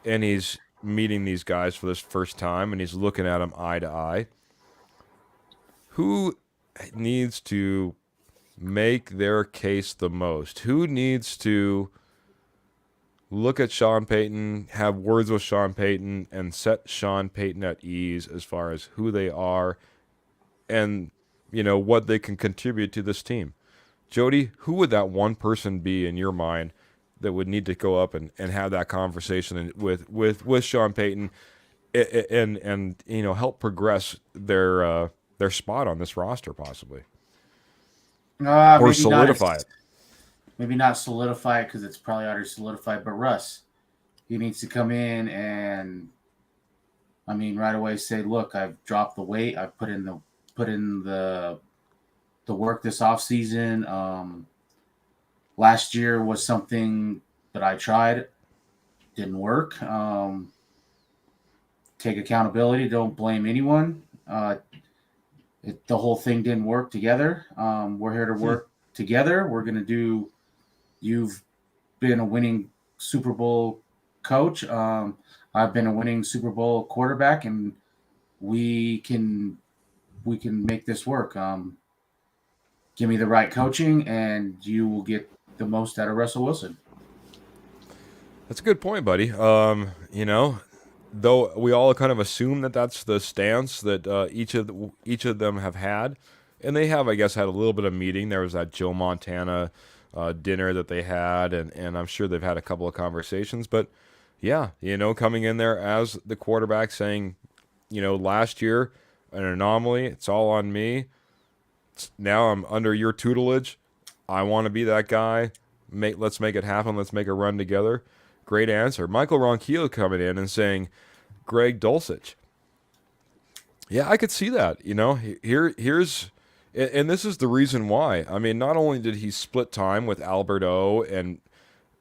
and he's meeting these guys for this first time and he's looking at them eye to eye, who needs to make their case the most? Who needs to look at Sean Payton, have words with Sean Payton, and set Sean Payton at ease as far as who they are and, what they can contribute to this team? Jody, who would that one person be in your mind that would need to go up and have that conversation with Sean Payton and help progress their spot on this roster possibly? Or solidify it? Maybe not solidify it because it's probably already solidified, but Russ, he needs to come in and, right away say, look, I've dropped the weight. I've put in the work this offseason. Last year was something that I tried. Didn't work. Take accountability. Don't blame anyone. The whole thing didn't work together. We're here to work together. We're going to do. You've been a winning Super Bowl coach. I've been a winning Super Bowl quarterback, and we can make this work. Give me the right coaching, and you will get the most out of Russell Wilson. That's a good point, buddy. Though we all kind of assume that that's the stance that each of them have had, and they have, I guess, had a little bit of meeting. There was that Joe Montana dinner that they had, and I'm sure they've had a couple of conversations. But yeah, coming in there as the quarterback saying, last year an anomaly. It's all on me. Now I'm under your tutelage. I want to be that guy. Let's make it happen. Let's make a run together. Great answer. Michael Ronquillo coming in and saying, Greg Dulcich. Yeah, I could see that. Here's, and this is the reason why. Not only did he split time with Albert O and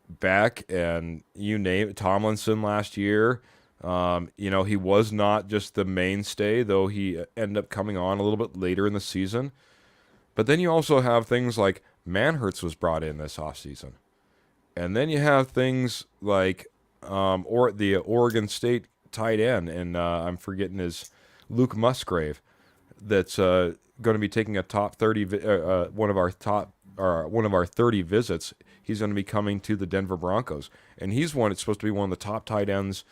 Beck and you name it, Tomlinson last year. He was not just the mainstay, though he ended up coming on a little bit later in the season. But then you also have things like Manhurts was brought in this offseason. And then you have things like the Oregon State tight end, and I'm forgetting his Luke Musgrave, that's going to be taking a top 30 one of our 30 visits. He's going to be coming to the Denver Broncos, and he's supposed to be one of the top tight ends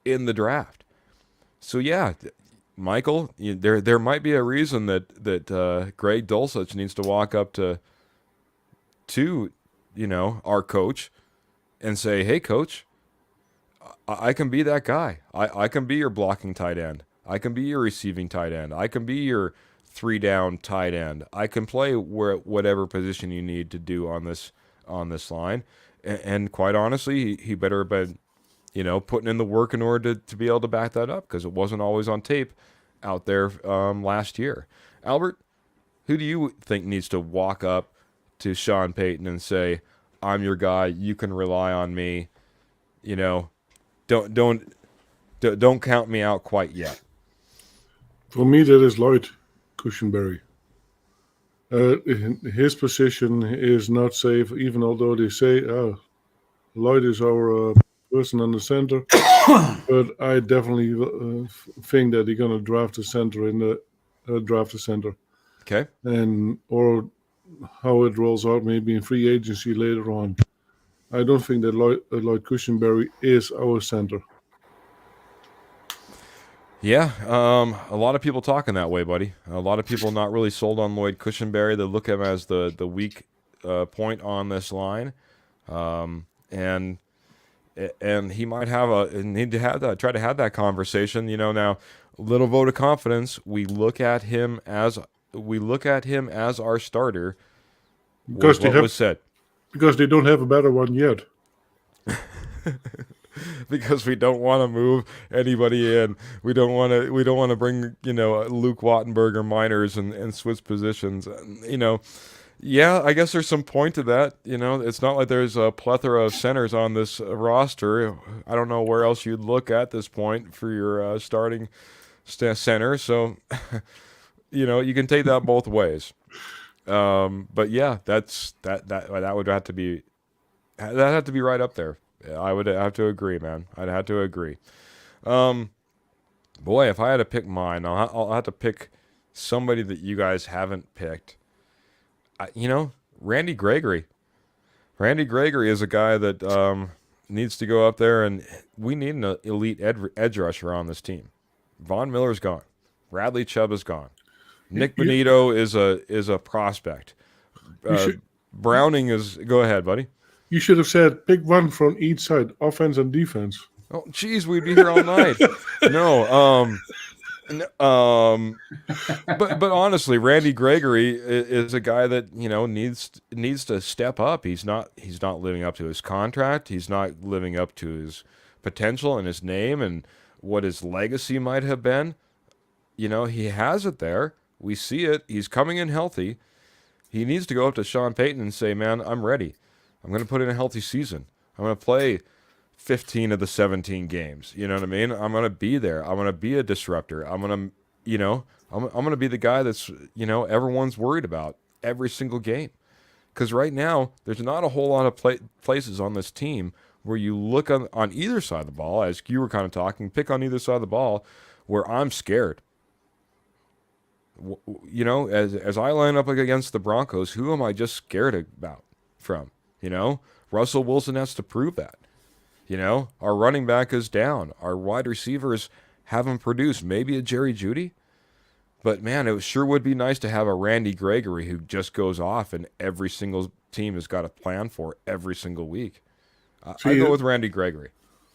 in the draft. So yeah, Michael, there might be a reason that Greg Dulcich needs to walk up to our coach and say, hey, coach, I can be that guy. I can be your blocking tight end. I can be your receiving tight end. I can be your 3-down tight end. I can play whatever position you need to do on this line. And quite honestly, he better have been putting in the work in order to be able to back that up, because it wasn't always on tape out there last year. Albert, who do you think needs to walk up to Sean Payton and say, "I'm your guy. You can rely on me. Don't count me out quite yet"? For me, that is Lloyd Cushenberry. His position is not safe, even although they say, Lloyd is our person on the center. But I definitely think that they're going to draft the center Okay. or how it rolls out, maybe in free agency later on. I don't think that Lloyd Cushenberry is our center. Yeah, a lot of people talking that way, buddy. A lot of people not really sold on Lloyd Cushenberry. They look at him as the weak point on this line, and he might need to try to have that conversation. Now, little vote of confidence. We look at him as our starter. Because what was said. Because they don't have a better one yet. Because we don't want to move anybody in. We don't want to bring Luke Wattenberg or Miners and switch positions. Yeah, I guess there's some point to that. It's not like there's a plethora of centers on this roster. I don't know where else you'd look at this point for your starting center. So, you can take that both ways. But yeah, that would have to be right up there. I would have to agree, man. I'd have to agree. Boy, if I had to pick mine, I'll have to pick somebody that you guys haven't picked. Randy Gregory. Randy Gregory is a guy that needs to go up there, and we need an elite edge rusher on this team. Von Miller's gone. Bradley Chubb is gone. Nick Bonito is a prospect. Browning is. Go ahead, buddy. You should have said pick one from each side, offense and defense. Oh, geez, we'd be here all night. No, but honestly, Randy Gregory is a guy that needs to step up. He's not living up to his contract. He's not living up to his potential and his name and what his legacy might have been. He has it there. We see it. He's coming in healthy. He needs to go up to Sean Payton and say, "Man, I'm ready. I'm going to put in a healthy season. I'm going to play 15 of the 17 games. You know what I mean? I'm going to be there. I'm going to be a disruptor. I'm going to, I'm going to be the guy that's, everyone's worried about every single game." Because right now, there's not a whole lot of places on this team where you look on either side of the ball, as you were kind of talking, pick on either side of the ball, where I'm scared. As I line up against the Broncos, who am I just scared from? Russell Wilson has to prove that. Our running back is down. Our wide receivers haven't produced. Maybe a Jerry Jeudy. But, man, it sure would be nice to have a Randy Gregory who just goes off and every single team has got a plan for every single week. I go with Randy Gregory.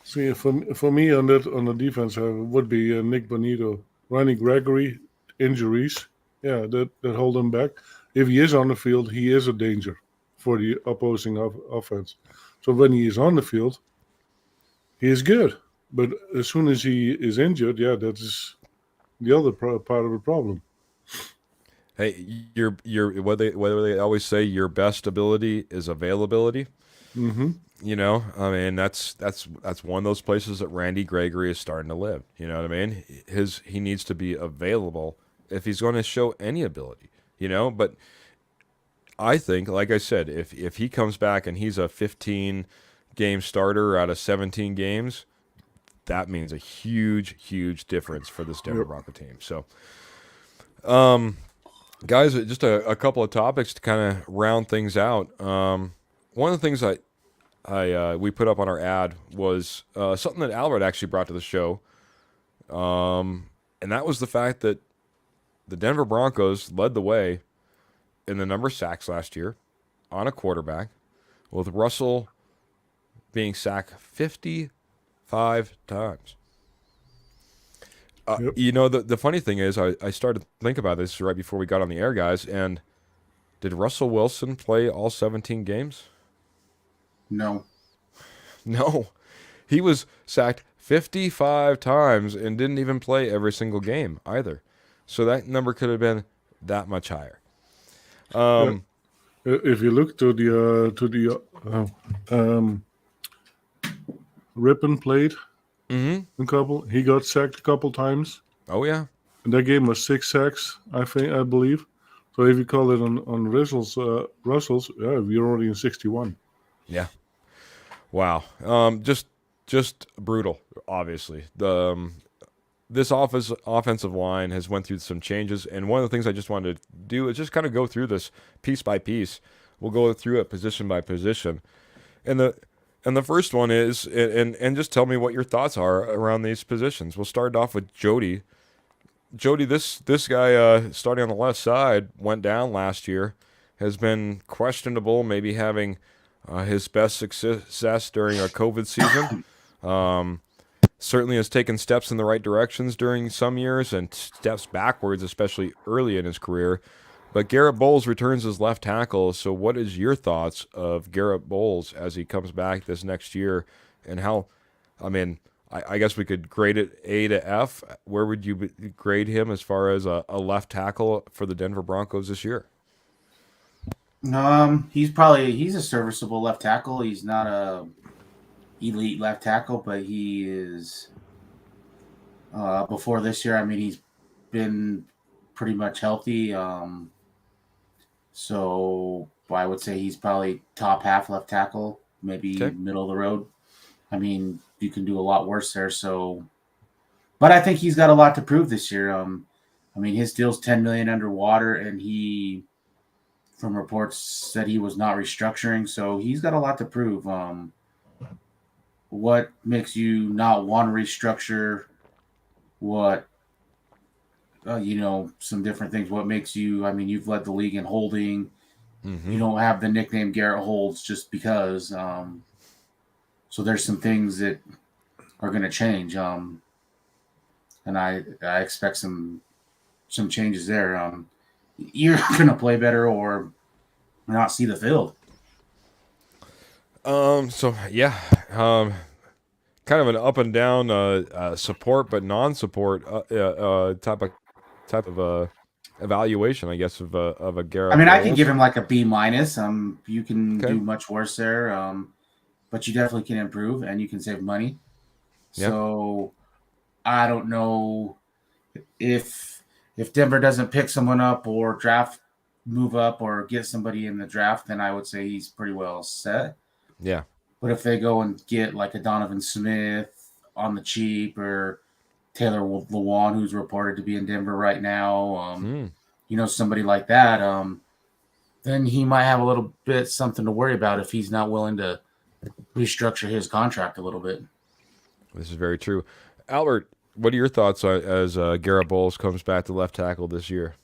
See, for me on the defense would be Nick Bonito. Randy Gregory, injuries, that hold him back. If he is on the field, he is a danger for the opposing offense. So when he is on the field, he is good. But as soon as he is injured, that is the other part of the problem. Hey, your whether they always say your best ability is availability. Mm-hmm. That's one of those places that Randy Gregory is starting to live. You know what I mean? He needs to be available if he's going to show any ability. But I think, like I said, if he comes back and he's a 15-game starter out of 17 games, that means a huge, huge difference for this Denver Bronco team. So, guys, just a couple of topics to kind of round things out. One of the things we put up on our ad was something that Albert actually brought to the show, and that was the fact that the Denver Broncos led the way in the number of sacks last year on a quarterback, with Russell being sacked 55 times. The funny thing is, I started to think about this right before we got on the air, guys, and did Russell Wilson play all 17 games? No. No. He was sacked 55 times and didn't even play every single game either. So that number could have been that much higher. If you look to the Ripon played a couple, he got sacked a couple times. Oh yeah. And that game was 6 sacks, I believe. So if you call it on Russell's, yeah, we're already in 61. Yeah. Wow. Just brutal. Obviously, this offensive line has went through some changes, and one of the things I just wanted to do is just kind of go through this piece by piece. We'll go through it position by position, and the first one is and just tell me what your thoughts are around these positions. We'll start off with Jody. Jody, this guy starting on the left side went down last year, has been questionable, maybe having his best success during a COVID season. Certainly has taken steps in the right directions during some years and steps backwards, especially early in his career. But Garrett Bowles returns as left tackle. So what is your thoughts of Garrett Bowles as he comes back this next year? And how, I mean, I guess we could grade it A to F. Where would you grade him as far as a left tackle for the Denver Broncos this year? He's a serviceable left tackle. He's not a elite left tackle, but he is. Before this year, I mean, he's been pretty much healthy. So I would say he's probably top half left tackle, maybe middle of the road. I mean, you can do a lot worse there. So, but I think he's got a lot to prove this year. I mean, his deal's $10 million underwater, and he, from reports, said he was not restructuring. So he's got a lot to prove. What makes you not want to restructure? What, some different things. What makes you, I mean, you've led the league in holding. You don't have the nickname Garrett Holds just because. So there's some things that are going to change. And I expect some changes there. You're going to play better or not see the field. So yeah, kind of an up and down support but non-support type of evaluation, I guess, of a Garrett. I mean, Bowles. I can give him like a B-. You can do much worse there, but you definitely can improve and you can save money. Yep. So I don't know if Denver doesn't pick someone up or move up or get somebody in the draft, then I would say he's pretty well set. Yeah. But if they go and get like a Donovan Smith on the cheap or Taylor Lewan, who's reported to be in Denver right now, somebody like that, then he might have a little bit something to worry about if he's not willing to restructure his contract a little bit. This is very true. Albert, what are your thoughts as Garrett Bowles comes back to left tackle this year?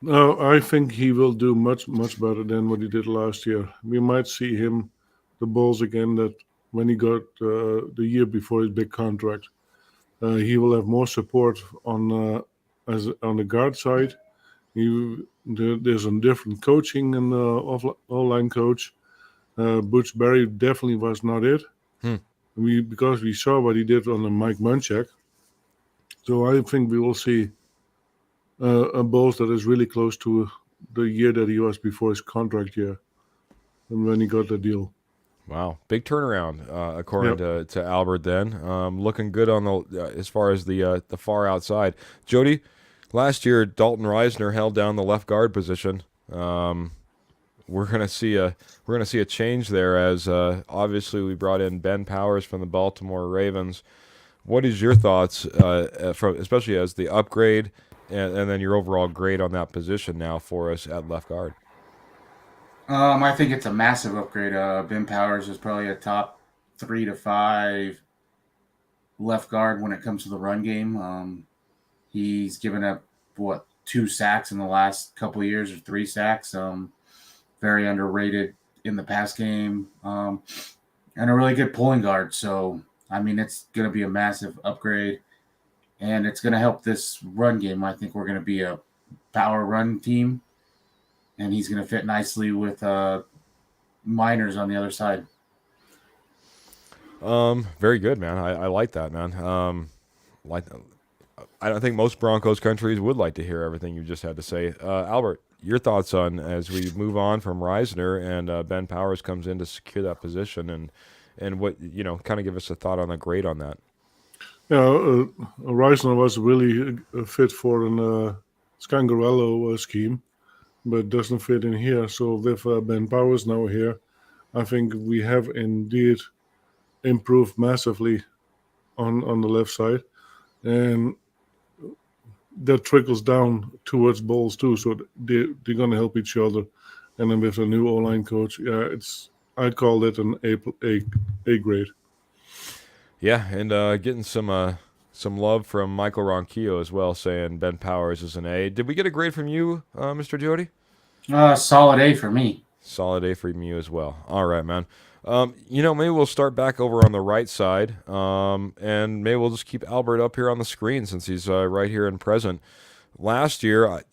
No, I think he will do much, much better than what he did last year. We might see him, the Bowles again, that when he got the year before his big contract, he will have more support on the guard side. There's a different coaching and O-line coach. Butch Berry definitely was not it. Because we saw what he did on the Mike Munchak. So I think we will see a Bowles that is really close to the year that he was before his contract year and when he got the deal. Wow, big turnaround according to Albert. Then looking good on the as far as the far outside. Jody, last year Dalton Reisner held down the left guard position. We're gonna see a change there as obviously we brought in Ben Powers from the Baltimore Ravens. What is your thoughts especially as the upgrade and then your overall grade on that position now for us at left guard? I think it's a massive upgrade. Ben Powers is probably a top 3 to 5 left guard when it comes to the run game. He's given up 2 sacks in the last couple of years or 3 sacks. Very underrated in the pass game, and a really good pulling guard. So I mean, it's going to be a massive upgrade, and it's going to help this run game. I think we're going to be a power run team. And he's going to fit nicely with Miners on the other side. Very good, man. I like that, man. Like, I don't think most Broncos countries would like to hear everything you just had to say. Albert, your thoughts on as we move on from Reisner and Ben Powers comes in to secure that position, and what kind of give us a thought on the grade on that. Yeah, Reisner was really a fit for an Scangarello scheme, but doesn't fit in here. So with Ben Powers now here, I think we have indeed improved massively on the left side, and that trickles down towards balls too. So they're going to help each other. And then with a new O-line coach, yeah, I'd call it an A grade. Yeah, and getting some love from Michael Ronquillo as well, saying Ben Powers is an A. Did we get a grade from you, Mr. Jody? Solid A for me. Solid A from you as well. All right, man. Maybe we'll start back over on the right side, and maybe we'll just keep Albert up here on the screen since he's right here and present. Last year,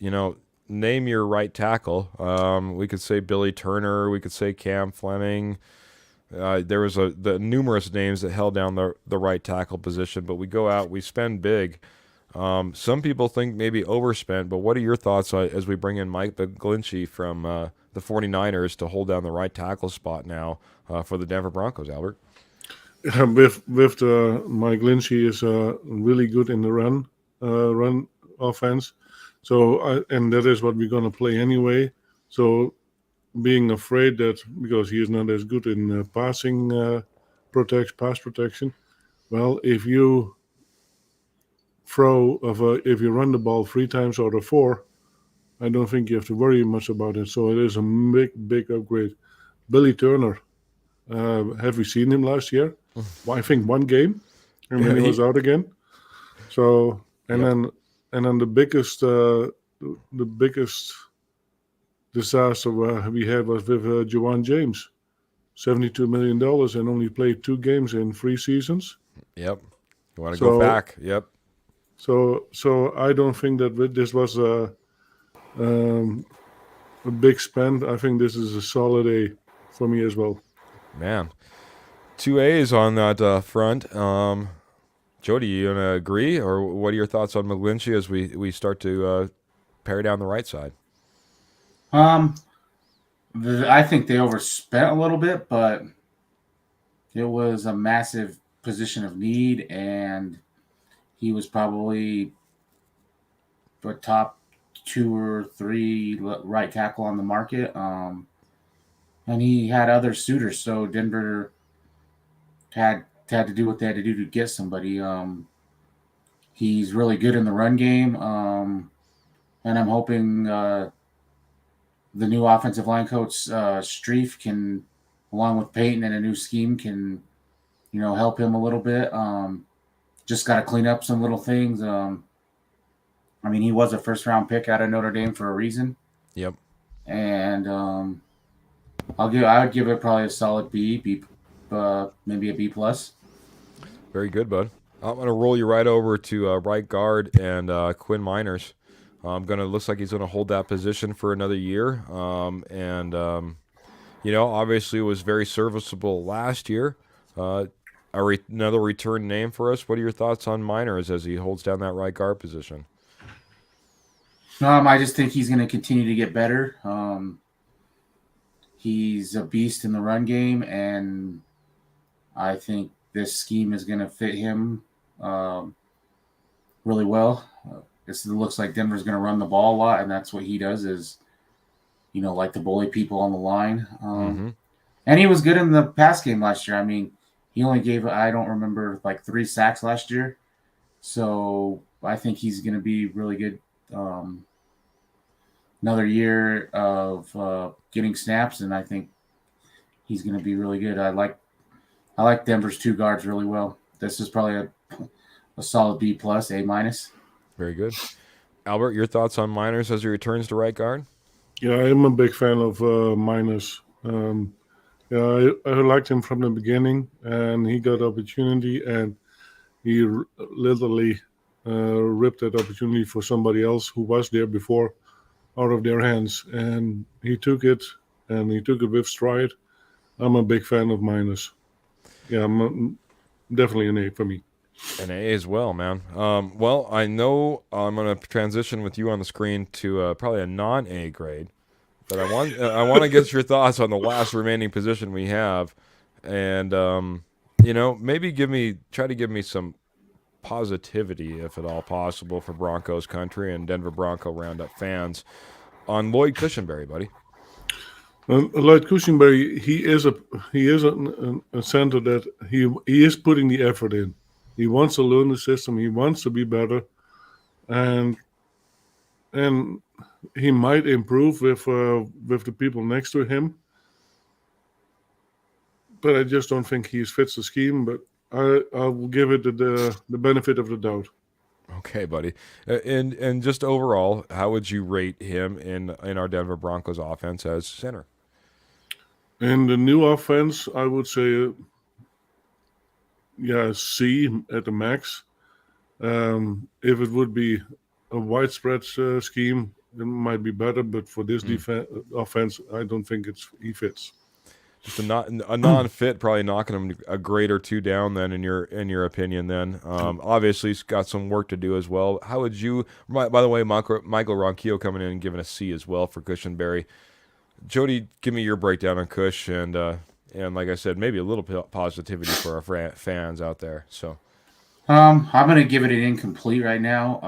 name your right tackle. We could say Billy Turner. We could say Cam Fleming. There was the numerous names that held down the right tackle position, but we go out, we spend big. Some people think maybe overspent, but what are your thoughts as we bring in Mike McGlinchey from the 49ers to hold down the right tackle spot now for the Denver Broncos, Albert? With Mike Lynchy is really good in the run offense. So and that is what we're going to play anyway. So being afraid that because he is not as good in pass protection, well, if you if you run the ball 3 times out of 4, I don't think you have to worry much about it. So it is a big upgrade. Billy Turner, have we seen him last year? Well, I think 1 game, and then he was out again. So then the biggest disaster we had was with Juwan James, $72 million, and only played 2 games in 3 seasons. Yep. You want to go back? Yep. So I don't think that this was a big spend. I think this is a solid A for me as well. Man, 2 A's on that front. Jody, you gonna agree, or what are your thoughts on McGlinchey as we start to pare down the right side? I think they overspent a little bit, but it was a massive position of need, and he was probably the top 2 or 3 right tackle on the market. And he had other suitors, so Denver had to do what they had to do to get somebody. He's really good in the run game, and I'm hoping the new offensive line coach Streif can, along with Payton and a new scheme, can help him a little bit. Just got to clean up some little things. I mean, he was a first-round pick out of Notre Dame for a reason. Yep. And I would give it probably a solid B, maybe a B plus. Very good, bud. I'm gonna roll you right over to right guard and Quinn Miners. Looks like he's gonna hold that position for another year. Obviously was very serviceable last year. Another return name for us. What are your thoughts on Miners as he holds down that right guard position? I just think he's going to continue to get better. He's a beast in the run game, and I think this scheme is going to fit him really well. It looks like Denver's going to run the ball a lot, and that's what he does is, like to bully people on the line. And he was good in the pass game last year. I mean, he only gave, I don't remember, like 3 sacks last year. So I think he's going to be really good. Another year of getting snaps, and I think he's going to be really good. I like Denver's 2 guards really well. This is probably a solid B plus, A minus. Very good. Albert, your thoughts on Miners as he returns to right guard? Yeah, I'm a big fan of Miners. I liked him from the beginning, and he got opportunity, and he literally ripped that opportunity for somebody else who was there before out of their hands, and he took it with stride. I'm a big fan of Miners. Yeah, definitely an A for me. An A as well, man. Well, I know I'm going to transition with you on the screen to probably a non-A grade, but I want to get your thoughts on the last remaining position we have, and maybe try to give me some positivity, if at all possible, for Broncos country and Denver Bronco Roundup fans on Lloyd Cushenberry, buddy. Lloyd Cushenberry, he is a center that he is putting the effort in. He wants to learn the system. He wants to be better, and he might improve with the people next to him. But I just don't think he fits the scheme. But I will give it the benefit of the doubt. Okay, buddy. And just overall, how would you rate him in our Denver Broncos offense as center? In the new offense, I would say, C at the max. If it would be a widespread scheme, it might be better. But for this offense, I don't think he fits. Just a non-fit, probably knocking him a grade or two down. Then, in your opinion, then obviously he's got some work to do as well. How would you? By the way, Michael Ronquillo coming in and giving a C as well for Cushenberry. Jody, give me your breakdown on Cush, and like I said, maybe a little positivity for our fans out there. So, I'm gonna give it an incomplete right now.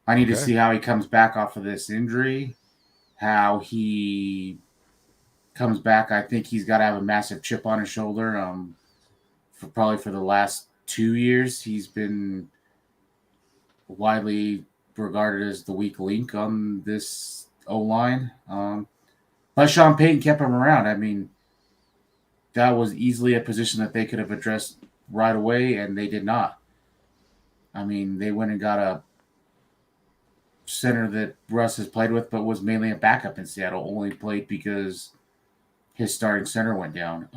I need to see how he comes back off of this injury, how he comes back. I think he's got to have a massive chip on his shoulder. For the last 2 years, he's been widely regarded as the weak link on this O-line. But Sean Payton kept him around. I mean, that was easily a position that they could have addressed right away, and they did not. I mean, they went and got a center that Russ has played with, but was mainly a backup in Seattle. Only played because his starting center went down.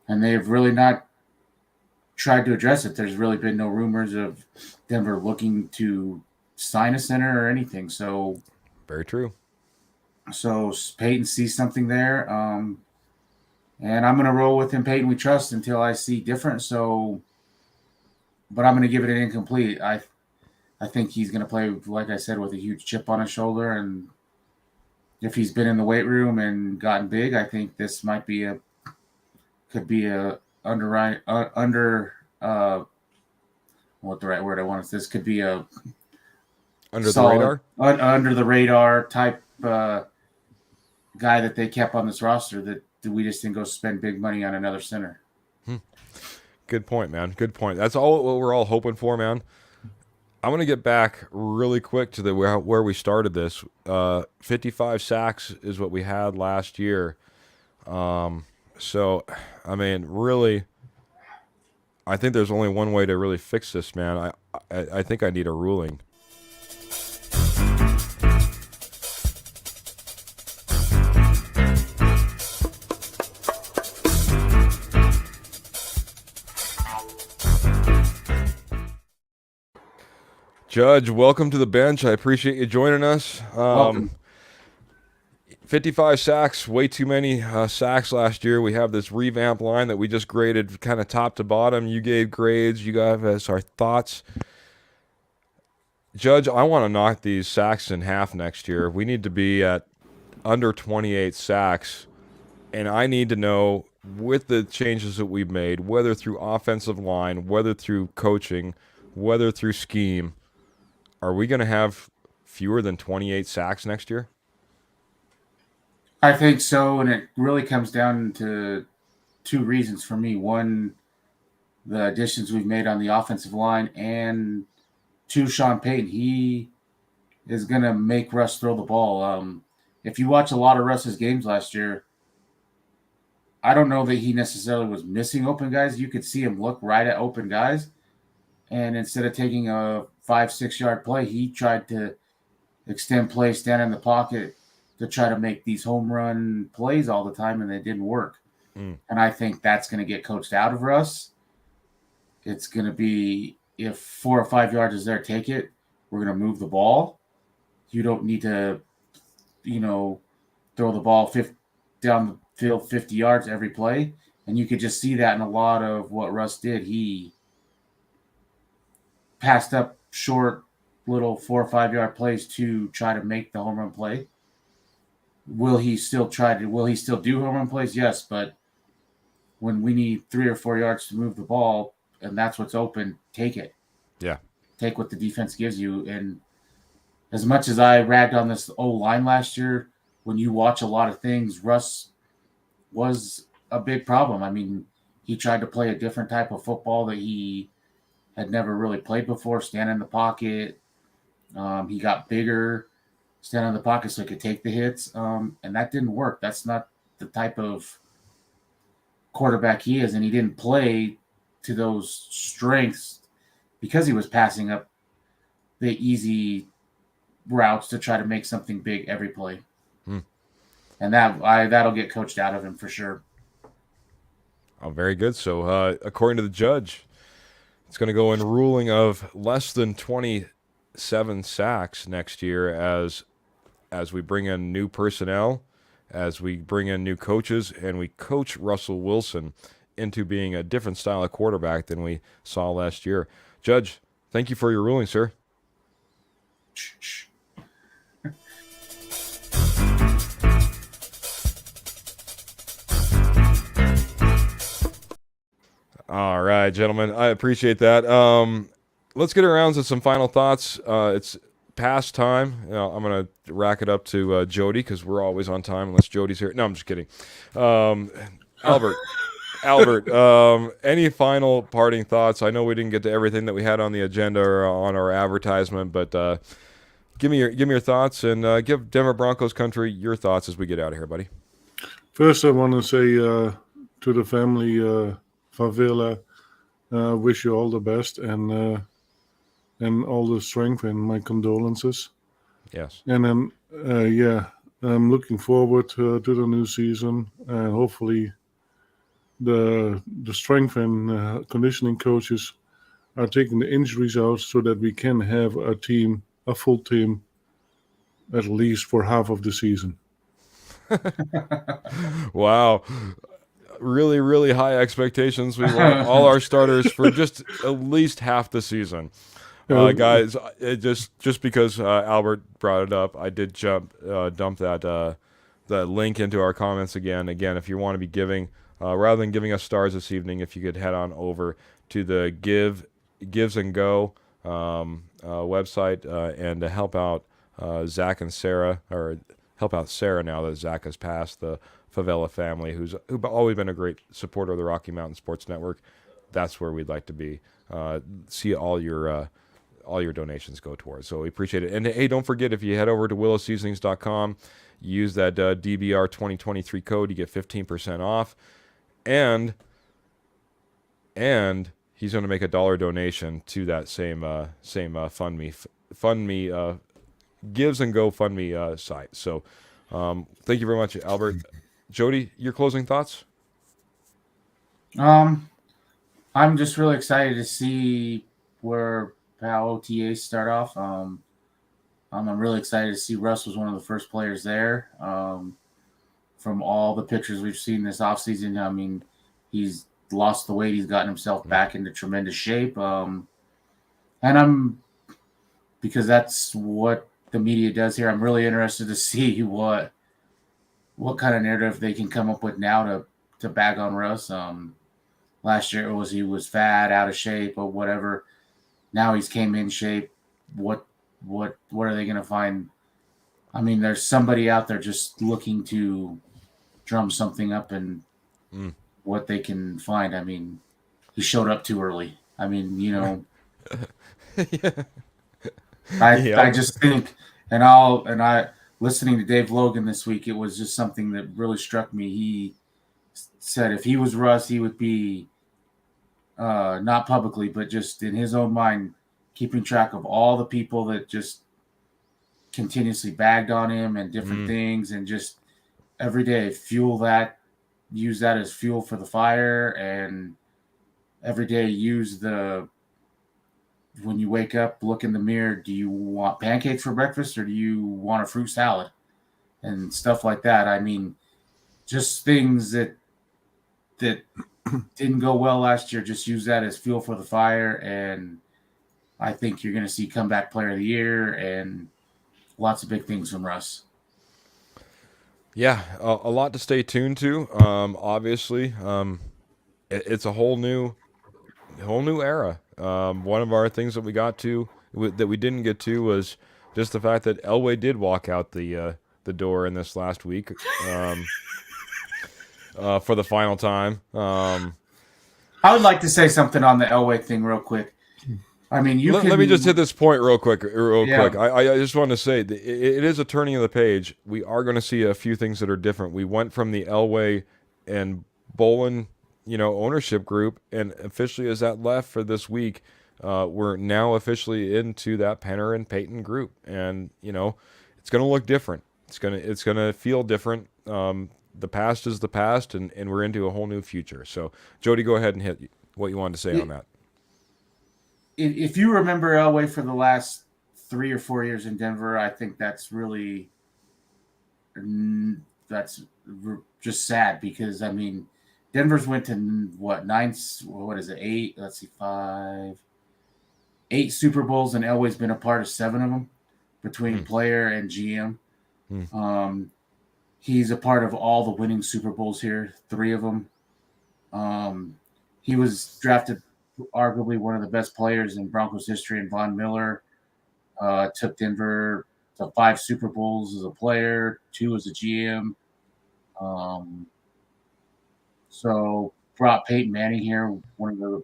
And they've really not tried to address it. There's really been no rumors of Denver looking to sign a center or anything. So very true. So Peyton sees something there. And I'm going to roll with him, Peyton. We trust until I see different. But I'm going to give it an incomplete. I think he's going to play, like I said, with a huge chip on his shoulder. And if he's been in the weight room and gotten big, I think this might be what the right word I want is. This could be a under the radar type guy that they kept on this roster that we just didn't go spend big money on another center. Good point, man. Good point. That's all what we're all hoping for, man. I want to get back really quick to where we started this. 55 sacks is what we had last year. So, I mean, really, I think there's only one way to really fix this, man. I think I need a ruling. Judge, welcome to the bench. I appreciate you joining us. Welcome. 55 sacks, way too many sacks last year. We have this revamp line that we just graded kind of top to bottom. You gave grades. You gave us our thoughts. Judge, I want to knock these sacks in half next year. We need to be at under 28 sacks. And I need to know, with the changes that we've made, whether through offensive line, whether through coaching, whether through scheme, are we going to have fewer than 28 sacks next year? I think so, and it really comes down to two reasons for me. One, the additions we've made on the offensive line, and two, Sean Payton. He is going to make Russ throw the ball. If you watch a lot of Russ's games last year, I don't know that he necessarily was missing open guys. You could see him look right at open guys, and instead of taking a 5-6 yard play, he tried to extend play, stand in the pocket to try to make these home run plays all the time, and they didn't work. And I think that's going to get coached out of Russ. It's going to be, if 4 or 5 yards is there, take it. We're going to move the ball. You don't need to, throw the ball down the field 50 yards every play And you could just see that in a lot of what Russ did. He passed up short little 4 or 5 yard plays to try to make the home run play. Will he still do home run plays? Yes, but when we need 3 or 4 yards to move the ball and that's what's open, take it. Yeah. Take what the defense gives you. And as much as I ragged on this O-line last year, when you watch a lot of things, Russ was a big problem. I mean, he tried to play a different type of football that he had never really played before, stand in the pocket. He got bigger, stand in the pocket so he could take the hits, and that didn't work. That's not the type of quarterback he is, and he didn't play to those strengths because he was passing up the easy routes to try to make something big every play. And that'll get coached out of him for sure. Oh, very good. So according to the judge, it's going to go in ruling of less than 27 sacks next year as we bring in new personnel, as we bring in new coaches, and we coach Russell Wilson into being a different style of quarterback than we saw last year. Judge, thank you for your ruling, sir. All right, gentlemen. I appreciate that. Let's get around to some final thoughts. It's past time. I'm going to rack it up to Jody because we're always on time unless Jody's here. No, I'm just kidding. Albert, any final parting thoughts? I know we didn't get to everything that we had on the agenda or on our advertisement, but give me your thoughts and give Denver Broncos country your thoughts as we get out of here, buddy. First, I want to say to the family, Favela, wish you all the best and all the strength, and my condolences. Yes. And then, I'm looking forward to the new season, and hopefully the strength and conditioning coaches are taking the injuries out so that we can have a full team, at least for half of the season. Wow. Really, really high expectations. We want all our starters for just at least half the season. Guys, just because Albert brought it up, I did dump that link into our comments again. Again, if you want to be giving, rather than giving us stars this evening, if you could head on over to the Gives and Go website and to help out Zach and Sarah, or help out Sarah now that Zach has passed, the Favela family, who've always been a great supporter of the Rocky Mountain Sports Network. That's where we'd like to be. See all your donations go towards. So we appreciate it. And hey, don't forget, if you head over to willowseasonings.com, use that DBR 2023 code, you get 15% off. And he's going to make a $1 donation to that same Fund Me Gives and Go Fund Me site. So thank you very much, Albert. Jody, your closing thoughts? I'm just really excited to see how OTAs start off. I'm really excited to see Russ was one of the first players there. From all the pictures we've seen this offseason, I mean, he's lost the weight. He's gotten himself back into tremendous shape. And because that's what the media does here, I'm really interested to see what kind of narrative they can come up with now to bag on Russ. Last year he was fat, out of shape, or whatever. Now he's came in shape. What are they going to find? I mean, there's somebody out there just looking to drum something up, and what they can find. I mean, he showed up too early. I mean, Yeah. I just think, and I listening to Dave Logan this week, it was just something that really struck me. He said if he was Russ, he would be not publicly, but just in his own mind, keeping track of all the people that just continuously bagged on him and different things, and just every day use that as fuel for the fire, and every day when you wake up, look in the mirror, do you want pancakes for breakfast or do you want a fruit salad and stuff like that? I mean, just things that that didn't go well last year, just use that as fuel for the fire. And I think you're going to see comeback player of the year and lots of big things from Russ. Yeah, a lot to stay tuned to. Obviously, it's a whole new era. One of our things that we got to that we didn't get to was just the fact that Elway did walk out the door in this last week for the final time. I would like to say something on the Elway thing real quick. I mean, let me just hit this point real quick. Yeah. Quick. I just want to say that it is a turning of the page. We are going to see a few things that are different. We went from the Elway and Bolin, ownership group, and officially as that left for this week, we're now officially into that Penner and Payton group, and it's going to look different. It's gonna feel different. The past is the past, and we're into a whole new future. So, Jody, go ahead and hit what you wanted to say on that. If you remember Elway for the last 3 or 4 years in Denver, I think that's really just sad because I mean, Denver's went to eight? Let's see, 8 Super Bowls, and Elway's been a part of 7 of them between player and GM. He's a part of all the winning Super Bowls here, 3 of them. He was drafted arguably one of the best players in Broncos history, and Von Miller took Denver to 5 Super Bowls as a player, 2 as a GM. So brought Peyton Manning here, one of the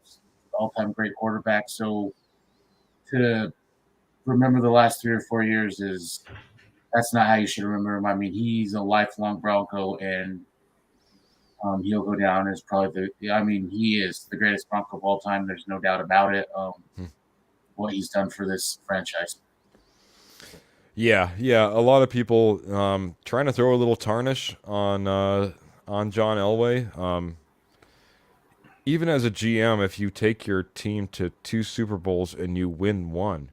all-time great quarterbacks. So to remember the last 3 or 4 years that's not how you should remember him. I mean, he's a lifelong Bronco, and he'll go down as probably he is the greatest Bronco of all time. There's no doubt about it. What he's done for this franchise. Yeah. A lot of people trying to throw a little tarnish on John Elway. Even as a GM, if you take your team to 2 Super Bowls and you win 1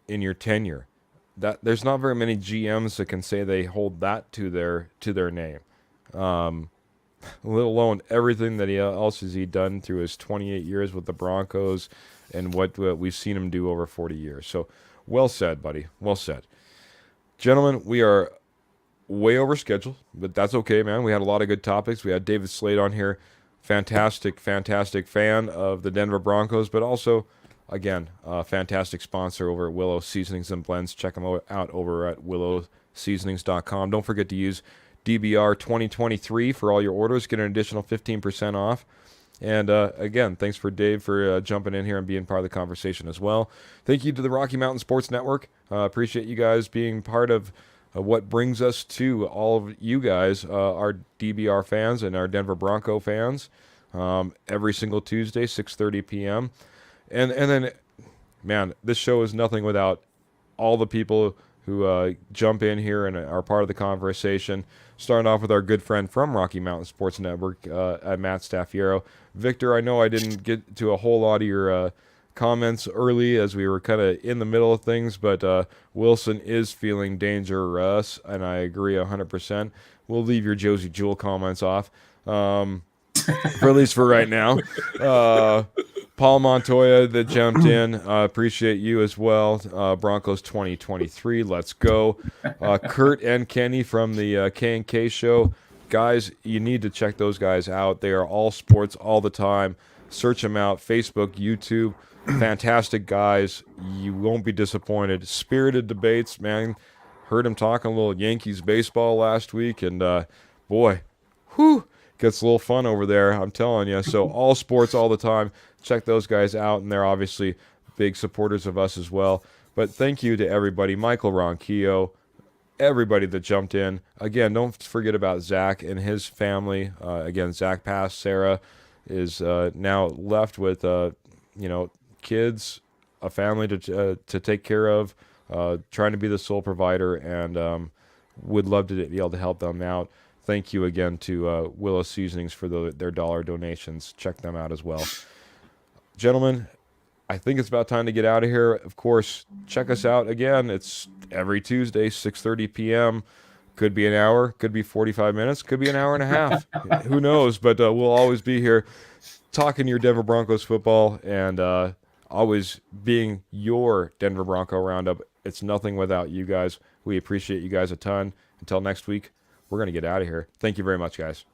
in your tenure, that there's not very many GMs that can say they hold that to their name. Let alone everything that else has he done through his 28 years with the Broncos and what we've seen him do over 40 years. So, well said, buddy. Well said. Gentlemen, we are way over schedule, but that's okay, man. We had a lot of good topics. We had David Slade on here. Fantastic fan of the Denver Broncos, but also, again, a fantastic sponsor over at Willow Seasonings and Blends. Check them out over at willowseasonings.com. Don't forget to use DBR 2023 for all your orders. Get an additional 15% off. And again, thanks for Dave for jumping in here and being part of the conversation as well. Thank you to the Rocky Mountain Sports Network. Appreciate you guys being part of what brings us to all of you guys, our DBR fans and our Denver Bronco fans, every single Tuesday, 6:30 p.m. And then, man, this show is nothing without all the people who jump in here and are part of the conversation. Starting off with our good friend from Rocky Mountain Sports Network, Matt Staffiero. Victor, I know I didn't get to a whole lot of your comments early as we were kind of in the middle of things, but Wilson is feeling dangerous, and I agree 100%. We'll leave your Josie Jewell comments off, for at least for right now. Paul Montoya that jumped in, appreciate you as well. Broncos 2023, let's go. Kurt and Kenny from the K&K show. Guys, you need to check those guys out. They are all sports all the time. Search them out, Facebook, YouTube. Fantastic guys. You won't be disappointed. Spirited debates, man. Heard him talking a little Yankees baseball last week, and boy, gets a little fun over there, I'm telling you. So all sports all the time. Check those guys out, and they're obviously big supporters of us as well. But thank you to everybody. Michael Ronquillo, everybody that jumped in. Again, don't forget about Zach and his family. Again, Zach passed. Sarah is now left with kids, a family to take care of, trying to be the sole provider, and would love to be able to help them out. Thank you again to Willow Seasonings for their dollar donations. Check them out as well. Gentlemen, I think it's about time to get out of here. Of course, check us out again. It's every Tuesday, 6:30 p.m. Could be an hour, could be 45 minutes, could be an hour and a half. Who knows? But we'll always be here talking your Denver Broncos football and always being your Denver Bronco Roundup. It's nothing without you guys. We appreciate you guys a ton. Until next week, we're going to get out of here. Thank you very much, guys.